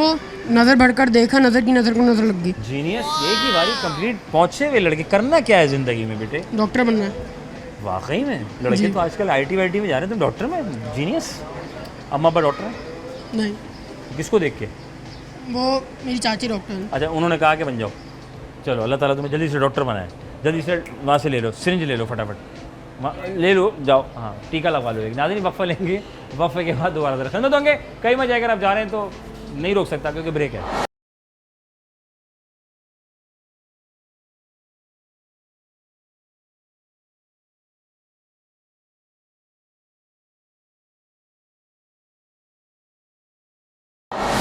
नजर भरकर देखा, नजर की नजर को नजर लग गई। जीनियस, एक ही बारी कंप्लीट पहुँचे हुए लड़के। करना क्या है ज़िंदगी में बेटे? डॉक्टर बनना है। वाकई में लड़के तो आजकल IT वाईटी में जा रहे हैं, तुम डॉक्टर में? जीनियस। अम्मा अब्बा डॉक्टर हैं? नहीं, किसको देख के? वो मेरी चाची डॉक्टर है। अच्छा, उन्होंने कहा कि बन जाओ। चलो, अल्लाह ताला तुम्हें जल्दी से डॉक्टर बनाए, जल्दी से वहाँ से ले लो, सिरिंज ले लो फटाफट, ले लो, जाओ। हाँ, टीका लगवा लो। एक नाज़रीन वक्फा लेंगे, वक्फे के बाद दोबारा खिदमत होंगे। कहीं में जाकर आप जा रहे हैं तो नहीं रोक सकता क्योंकि ब्रेक है।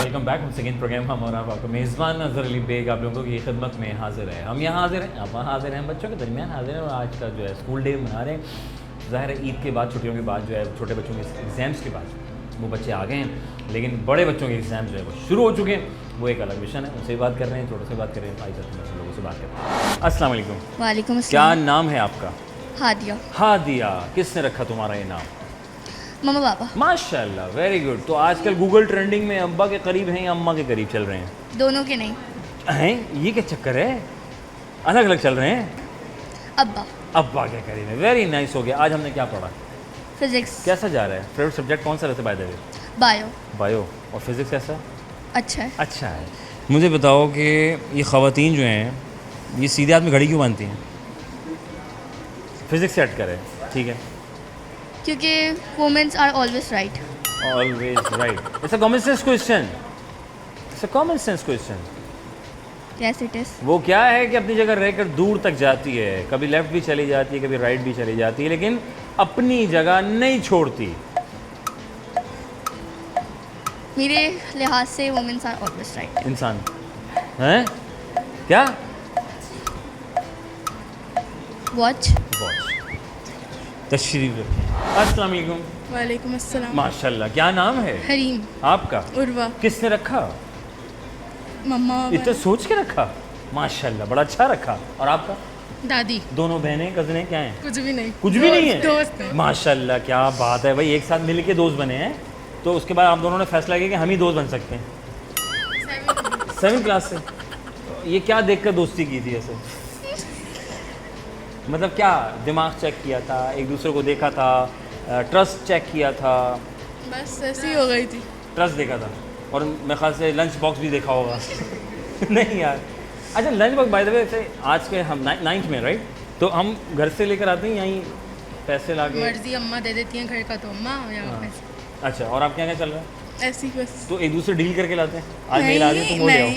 वेलकम बैक, हम सेकेंड प्रोग्राम, हम और आपका मेज़बान अज़हर अली बेग आप लोगों की खिदमत में हाजिर है। हम यहाँ हाजिर हैं, आप वहाँ हाजिर हैं, बच्चों के दरमियान हाजिर हैं। और आज का जो है स्कूल डे मना रहे हैं। ज़ाहिर है ईद के बाद, छुट्टियों के बाद जो है, छोटे बच्चों के एग्ज़ाम्स के बाद वो बच्चे आ गए हैं, लेकिन बड़े बच्चों के एग्ज़ाम जो है वो शुरू हो चुके हैं। वो एक अलग मिशन है, उनसे बात कर रहे हैं, छोटे से बात कर रहे हैं। भाई साहब लोगों से बात कर रहे हैं। अस्सलाम वालेकुम। वालेकुम क्या अस्सलाम। नाम है आपका? हादिया। हादिया, किसने रखा तुम्हारा ये नाम? मम्मा पापा। माशाल्लाह, वेरी गुड। तो आजकल गूगल ट्रेंडिंग में अब्बा के करीब हैं या अम्मा के करीब चल रहे हैं? दोनों के नहीं। हैं? ये क्या चक्कर है? अलग अलग चल रहे हैं? अब्बा। अब्बा के करीब है, वेरी नाइस। हो गया। आज हमने क्या पढ़ा? फिजिक्स। कैसा जा रहा है? फेवरेट सब्जेक्ट कौन सा रहता है by the way? Bio. Bio. और फिजिक्स कैसा? अच्छा है। अच्छा है। मुझे बताओ कि ये ख़वातीन जो हैं ये सीधे हाथ में घड़ी क्यों बांधती हैं? फिजिक्स सेट करें, ठीक है। क्योंकि womens are always right. Always right. It's a common sense question. It's a common sense question. Yes it is. वो क्या है कि अपनी जगह रहकर दूर तक जाती है, कभी लेफ्ट भी चली जाती है, कभी राइट भी चली जाती है, लेकिन अपनी जगह नहीं छोड़ती। मेरे लिहाज से वुमेन्स आर ऑलवेज राइट। इंसान हैं क्या? वॉच। तशरीफ रखें। अस्सलाम वालेकुम। वालेकुम अस्सलाम। माशाल्लाह, क्या नाम है हरीम। आपका? उर्वा। किसने रखा? मम्मा। इतना सोच के रखा? माशाल्लाह, बड़ा अच्छा रखा। और आपका? दादी। दोनों बहनें कज़नें क्या हैं? कुछ भी नहीं। कुछ भी नहीं है? दोस्त हैं। माशाल्लाह, क्या बात है भाई, एक साथ मिल के दोस्त बने हैं। तो उसके बाद आप दोनों ने फैसला किया कि हम ही दोस्त बन सकते हैं। 7th क्लास से? ये क्या देखकर दोस्ती की थी ऐसे? मतलब क्या दिमाग चेक किया था, एक दूसरे को देखा था, ट्रस्ट चेक किया था? बस ऐसी हो गई थी। ट्रस्ट देखा था। और मेरे ख्याल से लंच बॉक्स भी देखा होगा। नहीं यार। अच्छा, lunch box by the way से आज के हम 9th में राइट, तो हम घर से लेकर आते हैं यहीं पैसे ला के? मर्जी अम्मा दे देती हैं घर का तो अम्मा या पैसे। अच्छा, और आपके यहाँ क्या चल रहा है? ऐसी बस। तो एक दूसरे डील करके लाते हैं, आज नहीं ला रहे तुम हो जाओ,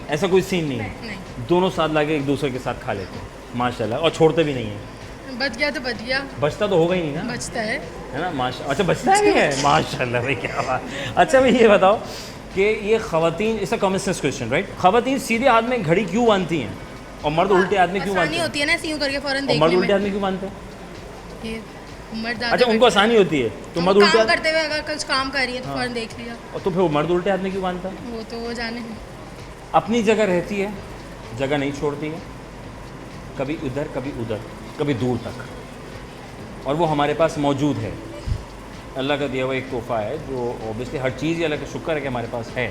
ऐसा कोई सीन नहीं है? दोनों साथ लाके एक दूसरे के साथ खा लेते हैं माशाल्लाह, और छोड़ते भी नहीं है। बच गया तो बच गया। बचता तो होगा ही नहीं ना? बचता है ना? माशा अच्छा, बचता भी है। माशाल्लाह भाई, क्या बात। अच्छा भाई, ये बताओ कि ये ख़वातीन, इसका कॉमन सेंस क्वेश्चन राइट, ख़वातीन सीधे हाथ में घड़ी क्यों बांधती हैं और मर्द उल्टे हाथ में क्यों बांधते हैं? होती है ना ऐसे यूं करके फौरन और देखने मर्द उल्टे में। हाथ में क्यों बांधते हैं? ये मर्द अच्छा, उनको आसानी होती है तो मर्द उल्टे काम हाथ, करते हुए अगर कुछ काम कर रही है तो फौरन देख लिया। और तो फिर वो मर्द उल्टे हाथ में क्यों बांधता है? वो तो वो जाने हैं। अपनी जगह रहती है, जगह नहीं छोड़ती है, कभी इधर कभी उधर, कभी दूर तक, और वो हमारे पास मौजूद है। अल्लाह का दिया हुआ एक तोहफ़ा है जो ऑब्वियसली हर चीज़ ही अल्लाह का शुक्र है कि हमारे पास है,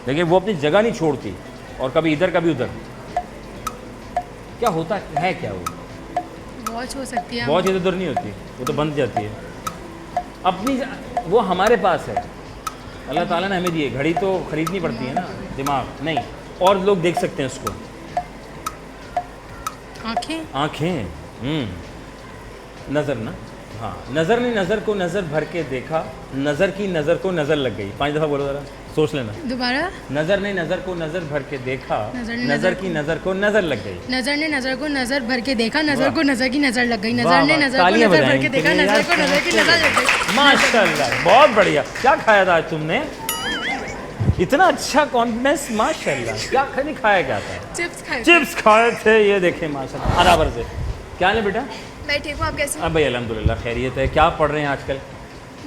लेकिन वो अपनी जगह नहीं छोड़ती, और कभी इधर कभी उधर। क्या होता है क्या वो? वॉच हो सकती है। बहुत इधर उधर नहीं होती, वो तो बंद जाती है अपनी वो हमारे पास है। अल्लाह ताला ने हमें दी है घड़ी, तो ख़रीदनी पड़ती है ना, दिमाग नहीं। और लोग देख सकते हैं उसको। आँखें नज़र ना, हाँ, नज़र नहीं, नज़र को नज़र भर के देखा, नज़र की नज़र को नज़र लग गई। 5 दफ़ा बोलो ज़रा, सोच लेना। दोबारा। नज़र ने नज़र को नज़र भर के देखा, नज़र नज़र की नज़र को नज़र लग गई। नज़र ने नज़र को नज़र भर के देखा, नज़र वाह। को नज़र की नज़र लग गई। वाह, नज़र ने वाह, नज़र को तालियां नज़र भर बजाएं के देखा, इनके लिए नज़र को यार, नज़र की नज़र लग गई। माशाल्लाह, बहुत बढ़िया। क्या खाया था आज तुमने? इतना अच्छा कॉन्फिडेंस, माशाल्लाह। क्या नहीं खाया? क्या था? चिप्स खाए। चिप्स खाए थे, ये देखें माशाल्लाह। बराबर से। क्या है बेटा? मैं ठीक हूँ, आप कैसे? अब भाई अल्हम्दुलिल्लाह खैरियत है। क्या पढ़ रहे हैं आजकल?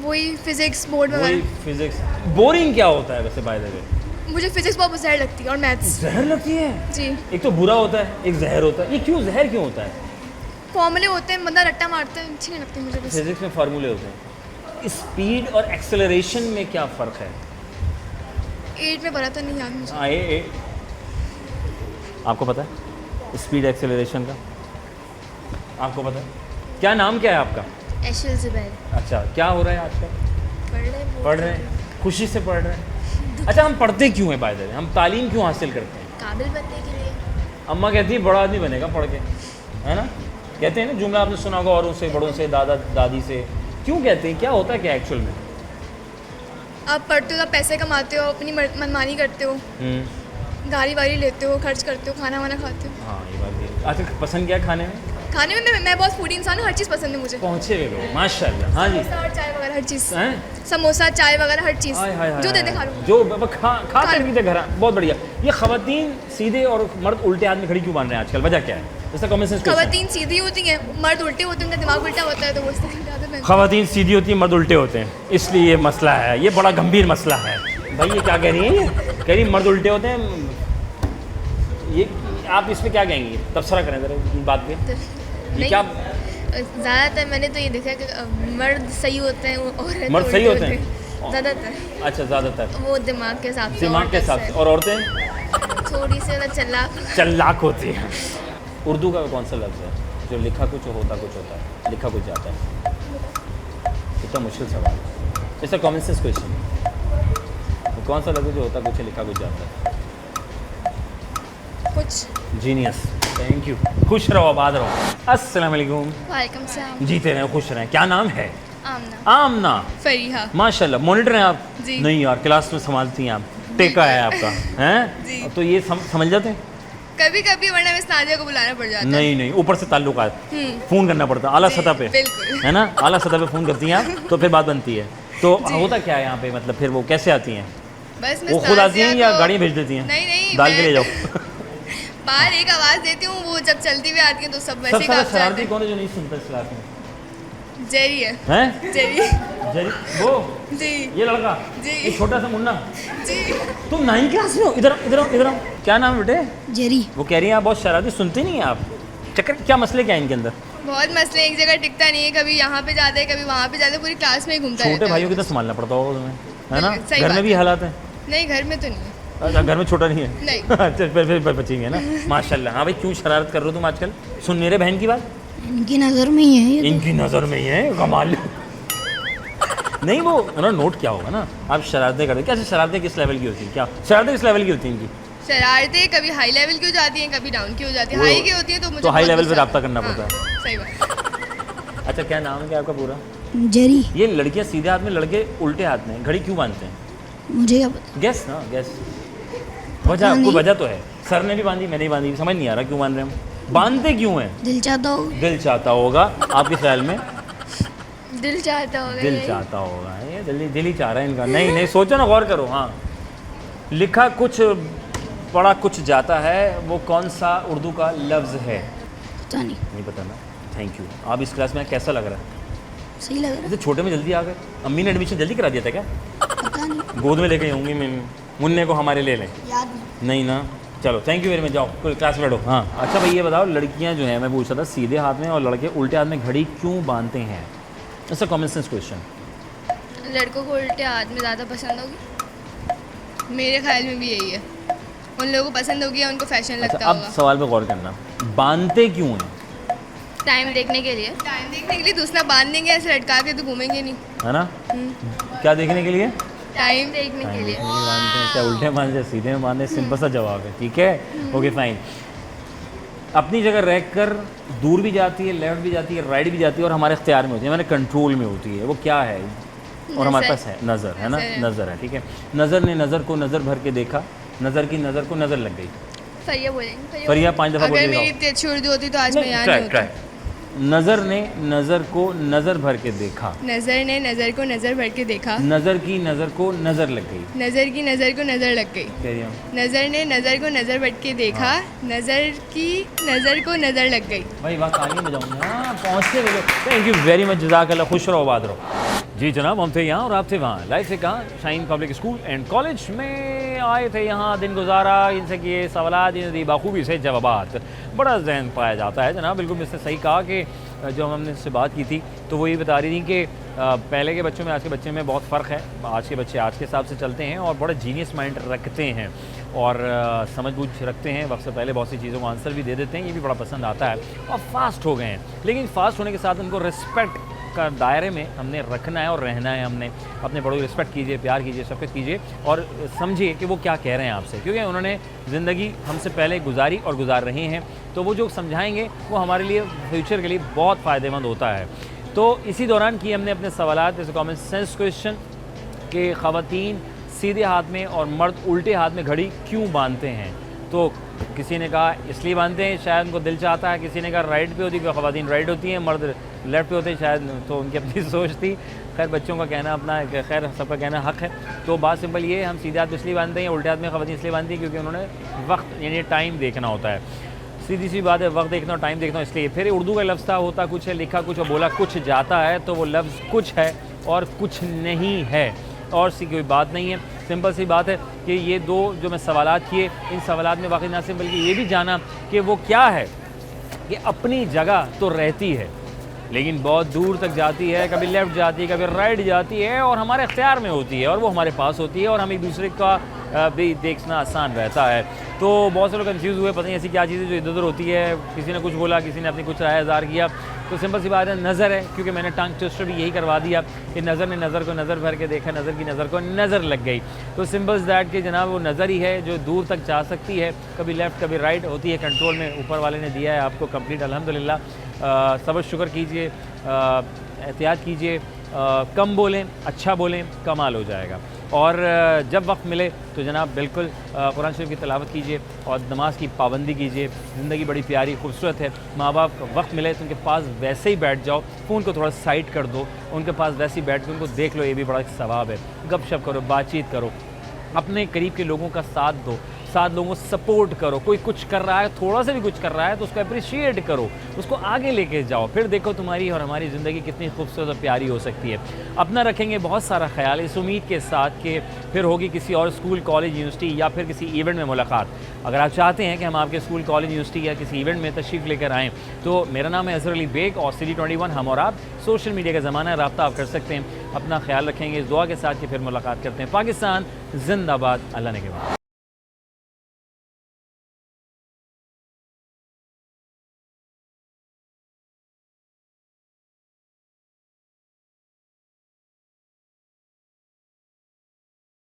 वही फिजिक्स बोर्ड में। वही फिजिक्स। बोरिंग क्या होता है वैसे बाय द वे? मुझे फिजिक्स बहुत जहर लगती है और मैथ्स। जहर लगती है? जी। एक तो बुरा होता है, एक जहर होता है। ये क्यों जहर क्यों होता है? फॉर्मूले होते हैं, बंदा रट्टा मारता है, अच्छी नहीं लगती मुझे बस। फिजिक्स में फार्मूले होते हैं। स्पीड और एक्सेलरेशन में क्या फ़र्क है? 8 में पढ़ा था, नहीं याद मुझे। हाँ, ये आपको पता है स्पीड एक्सेलरेशन का? आपको पता है? क्या नाम क्या है आपका? एशिल ज़ुबैर। अच्छा, क्या हो रहा है आजकल? पढ़ रहे हैं, खुशी से पढ़ रहे हैं। अच्छा, हम पढ़ते क्यों हैं बाय द वे? हम तालीम क्यों हासिल करते हैं? काबिल बनने के लिए। अम्मा कहती है बड़ा आदमी बनेगा पढ़ के, है ना? कहते हैं ना, जुमला आपने सुना होगा, औरों से, बड़ों से, दादा दादी से। क्यों कहते हैं? क्या होता है क्या एक्चुअल में? आप पढ़ते हो तो पैसे कमाते हो, अपनी मनमानी करते हो, गाड़ी वाड़ी लेते हो, खर्च करते हो, खाना वाना खाते हो। हाँ, ये बात भी है। अच्छा, पसंद क्या है खाने में? खाने में मैं बहुत फूडी इंसान हूँ, हर चीज़ पसंद है मुझे। पहुँचे हुए लोग, माशाल्लाह। हाँ जी। समोसा और चाय वगैरह हर चीज़। हैं? समोसा चाय वगैरह हर चीज़ हाय हाय हाय जो देते हाय। खा लूँ। जो खा कर पीते घर। बहुत बढ़िया। ये ख़वातीन सीधे और मर्द उल्टे हाथ में खड़ी क्यों बांध रहे हैं आजकल? वजह क्या है? जैसा कॉमन सेंस क्वेश्चन। ख़वातीन सीधी होती हैं, मर्द उल्टे होते हैं, उनका दिमाग उल्टा होता है, तो वो इस तरह की आदत है। ख़वातीन सीधी होती हैं, मर्द उल्टे होते हैं, इसलिए ये मसला है। ये बड़ा गंभीर मसला है भाई। ये क्या कह रही हैं? ये कह रही मर्द उल्टे होते हैं। ये आप इस पर क्या कहेंगी? तबसरा करें ज़रा बात पे। ये क्या? ज़्यादातर मैंने तो ये देखा कि मर्द सही होते हैं, औरत मर्द सही होते हैं? ज़्यादातर अच्छा, ज़्यादातर वो दिमाग के हिसाब से, दिमाग के हिसाब से। और औरतें थोड़ी सी ज़्यादा चालाक होती हैं। उर्दू का कौन सा लफ्ज़ है जो लिखा कुछ होता कुछ होता है, लिखा कुछ जाता है? इतना मुश्किल सवाल, it's a common sense question. वो कौन सा लफ्ज़ है जो होता कुछ है, लिखा कुछ जाता है? कुछ। Genius, thank you. खुश रहो, आबाद रहो। अस्सलाम वालेकुम। वालेकुम सलाम। जीते रहें, खुश रहें। क्या नाम है? आमना। आमना। फरीहा। माशाल्लाह, मॉनिटर हैं आप? जी। नहीं यार, क्लास में संभालती हैं आप, टेका है आपका, हैं? जी। तो ये समझ जाते हैं? कभी कभी, वरना मिस नादिया को बुलाना पड़ जाता है। नहीं नहीं, ऊपर से ताल्लुकात, फ़ोन करना पड़ता है आला सतह पे, बिल्कुल। है ना? आला सतह पे फ़ोन करती हैं आप, तो फिर बात बनती है। तो होता क्या है यहाँ पे, मतलब फिर वो कैसे आती हैं? बस वो खुद आती हैं या गाड़ियाँ भेज देती हैं? नहीं नहीं, डाल के ले जाओ। बाहर एक आवाज़ देती हूँ, वो जब चलती हुई आती है तो सब वैसे सब ही सारा काँप जाते शरारती हैं। कौन है जो नहीं सुनता इस क्लास में? जेरी है। हैं? जेरी। जरी वो जी। ये लड़का, जी। ये छोटा सा मुन्ना, जी। तुम 9 क्लास में हो? इधर इधर आओ, इधर आओ। क्या नाम है बेटे? जेरी। वो कह रही हैं आप बहुत शरारती, सुनते नहीं हैं आप। चक्कर क्या मसले क्या है इनके अंदर? बहुत मसले, एक जगह टिकता नहीं है, कभी यहाँ पे जाते हैं, कभी वहाँ पे जाते हैं, पूरी क्लास में ही घूमता रहता छोटे है। भाइयों की तो संभालना पड़ता होगा तुम्हें, है ना? बिल्कुल, सही घर में बात भी है। हालात हैं? नहीं, घर में तो नहीं है। अच्छा, घर में छोटा नहीं है? नहीं। अच्छा, फिर बचेंगे ना। माशाल्लाह। हाँ भाई, क्यों शरारत कर रहे हो तुम आजकल? सुन मेरे बहन की बात, इनकी नज़र में ही है ये। इनकी नज़र में ही है, कमाल। नहीं, वो उन्होंने नोट किया होगा ना, आप शरारतें करते। कैसे शरारतें किस लेवल की होती हैं? क्या शरारतें किस लेवल की होती हैं इनकी? शरारतें कभी हाई लेवल की हो जाती हैं, कभी डाउन की हो जाती है। वो- हाई की होती है तो मुझे तो हाई बहुत लेवल पे गुस्सा रब्ता आता करना हाँ, पड़ता है। सही बात। अच्छा, क्या नाम है क्या आपका पूरा? जेरी। ये लड़कियाँ सीधे हाथ में, लड़के उल्टे हाथ में घड़ी क्यों बांधते हैं? मुझे क्या पता। गैस ना, गैस। वजह, आपको नहीं। वजह तो है। सर ने भी बांधी, मैंने भी बांधी, समझ नहीं आ रहा क्यों बांध रहे हम। बांधते क्यों हैं? दिल चाहता हो। दिल चाहता होगा आपके ख्याल में? दिल चाहता होगा दिल यही। चाहता होगा, ये दिल ही चाह रहा है इनका। नहीं नहीं, सोचो ना, गौर करो। हाँ, लिखा कुछ पढ़ा कुछ जाता है, वो कौन सा उर्दू का लफ्ज़ है? पता नहीं। नहीं पता ना, थैंक यू। आप इस क्लास में कैसा लग रहा है? सही लग रहा जैसे छोटे में जल्दी आ गए, अम्मी ने एडमिशन जल्दी करा दिया था क्या? है। पता नहीं। गोद में लेके होंगी मुन्ने को हमारे ले लें। याद नहीं। नहीं ना, चलो थैंक यू वेरी मच, जाओ कोई क्लास में बैठो। हाँ अच्छा भाई, ये बताओ, लड़कियां जो हैं, मैं पूछ रहा था, सीधे हाथ में और लड़के उल्टे हाथ में घड़ी क्यों बांधते हैं? It's a common sense question. लड़कों को उल्टे हाथ में ज़्यादा पसंद होगी, मेरे ख्याल में भी यही है। उन लोगों को पसंद होगी या उनको फैशन अच्छा, लगता अब होगा। सवाल पे गौर करना, बांधते क्यों हैं? टाइम देखने के लिए। टाइम देखने के लिए दूसरा बांध देंगे, ऐसे लटका के तो घूमेंगे नहीं। है ना? क्या देखने के लिए? टाइम देखने के लिए। बांधते हैं, क्या उल्टे बांधते हैं, सीधे में बांधते हैं? सिंपल सा जवाब है, ठीक है, ओके फाइन। अपनी जगह रहकर दूर भी जाती है, लेफ्ट भी जाती है, राइट भी जाती है, और हमारे इख्तियार में होती है, मैंने कंट्रोल में होती है। वो क्या है? और हमारे पास है नज़र, है ना? नज़र है, ठीक है। नज़र ने नज़र को नज़र भर के देखा, नज़र की नज़र को नज़र लग गई। फरिया बोलेंगे। फरिया 5 दफ़ा अगर बोलिए। मेरी इतनी अच्छी उर्दू होती तो आज मैं यहाँ नहीं होती। नज़र ने नज़र को नज़र भर के देखा, नज़र ने नज़र को नज़र भर के देखा, नज़र की नज़र को नज़र लग गई। नज़र की नज़र को नज़र लग गई। कह रही हूँ। नज़र ने नज़र को नज़र भर के देखा, नज़र की नज़र को नज़र लग गई। भाई बात आगे बजाऊँगा, हाँ पहुँचते हुए। थैंक यू वेरी मच, जज़ाकल्लाह, खुश रहो, आबाद रहो। जी जनाब, हम थे यहाँ और आप थे वहाँ। लाइव से कहाँ? Shine public school and college में आए थे, यहाँ दिन गुजारा, इनसे किए सवालात, इन्हें दी बाखूबी से जवाबात। बड़ा जहन पाया जाता है जनाब, बिल्कुल इसने सही कहा कि जो हमने इससे बात की थी तो वो ये बता रही थी कि पहले के बच्चों में आज के बच्चे में बहुत फ़र्क है। आज के बच्चे आज के हिसाब से चलते हैं और बड़ा जीनियस माइंड रखते हैं और समझ बूझ रखते हैं, वक्त से पहले बहुत सी चीज़ों को आंसर भी दे देते हैं, ये भी बड़ा पसंद आता है, और फास्ट हो गए हैं। लेकिन फास्ट होने के साथ उनको रिस्पेक्ट का दायरे में हमने रखना है और रहना है। हमने अपने बड़ों की रिस्पेक्ट कीजिए, प्यार कीजिए, शफ़क़त कीजिए और समझिए कि वो क्या कह रहे हैं आपसे, क्योंकि उन्होंने ज़िंदगी हमसे पहले गुजारी और गुजार रहे हैं। तो वो जो समझाएंगे वो हमारे लिए फ्यूचर के लिए बहुत फ़ायदेमंद होता है। तो इसी दौरान किए हमने अपने सवालात, जैसे कॉमन सेंस क्वेश्चन कि ख़वातीन सीधे हाथ में और मर्द उल्टे हाथ में घड़ी क्यों बांधते हैं। तो किसी ने कहा इसलिए बांधते हैं, शायद उनको दिल चाहता है। किसी ने कहा राइट पे होती है, ख़वातीन राइट होती हैं, मर्द लेफ़्ट पे होते हैं, शायद तो उनकी अपनी सोच थी। खैर बच्चों का कहना अपना, खैर सबका कहना हक़ है। तो बात सिंपल ये है, हम सीधे हाथ में इसलिए बांधते हैं, उल्टे हाथ में ख़वातीन इसलिए बांधती हैं क्योंकि उन्होंने वक्त यानी टाइम देखना होता है। सीधी सी बात है, वक्त देखना और टाइम देखना, इसलिए। फिर उर्दू का लफ्ज़ था, होता कुछ है, लिखा कुछ और बोला कुछ जाता है, तो वो लफ्ज़ कुछ है और कुछ नहीं है, और सी कोई बात नहीं है। सिंपल सी बात है कि ये दो जो मैं सवालात किए, इन सवालात में वाकई ना सिंपल बल्कि ये भी जाना कि वो क्या है कि अपनी जगह तो रहती है लेकिन बहुत दूर तक जाती है, कभी लेफ़्ट जाती है, कभी राइट जाती है और हमारे इख्तियार में होती है और वो हमारे पास होती है और हम एक दूसरे का भी देखना आसान रहता है। तो बहुत से लोग कंफ्यूज हुए, पता नहीं ऐसी क्या चीज़ है जो इधर उधर होती है, किसी ने कुछ बोला, किसी ने अपनी कुछ राय इज़हार किया। तो सिंपल सी बात है, नज़र है, क्योंकि मैंने टंग ट्विस्टर भी यही करवा दिया कि नज़र ने नज़र को नज़र भर के देखा, नज़र की नज़र को नज़र लग गई। तो सिंपल्स दैट कि जनाब वो नज़र ही है जो दूर तक जा सकती है, कभी लेफ़्ट कभी राइट होती है, कंट्रोल में ऊपर वाले ने दिया है आपको कंप्लीट, अल्हम्दुलिल्लाह। सब्र शुक्र कीजिए, एहतियात कीजिए, कम बोलें, अच्छा बोलें, कमाल हो जाएगा। और जब वक्त मिले तो जनाब बिल्कुल कुरान शरीफ की तिलावत कीजिए और नमाज की पाबंदी कीजिए। ज़िंदगी बड़ी प्यारी खूबसूरत है। माँ बाप को वक्त मिले तो उनके पास वैसे ही बैठ जाओ, फ़ोन को थोड़ा साइड कर दो, उनके पास वैसे ही बैठ के उनको देख लो, ये भी बड़ा एक सवाब है। गपशप करो, बातचीत करो, अपने करीब के लोगों का साथ दो, 7 लोगों को सपोर्ट करो। कोई कुछ कर रहा है, थोड़ा सा भी कुछ कर रहा है तो उसको अप्रिशिएट करो, उसको आगे लेके जाओ, फिर देखो तुम्हारी और हमारी ज़िंदगी कितनी खूबसूरत और प्यारी हो सकती है। अपना रखेंगे बहुत सारा ख्याल इस उम्मीद के साथ कि फिर होगी किसी और स्कूल, कॉलेज, यूनिवर्सिटी या फिर किसी इवेंट में मुलाकात। अगर आप चाहते हैं कि हम आपके स्कूल, कॉलेज, यूनिवर्सिटी या किसी इवेंट में तशरीफ़ लेकर आएँ तो मेरा नाम है अज़हर अली बेग और City 21 हम और आप, सोशल मीडिया का ज़माना है, रब्ता आप कर सकते हैं। अपना ख्याल रखेंगे इस दुआ के साथ कि फिर मुलाकात करते हैं। पाकिस्तान जिंदाबाद, अल्लाह ने के बाद।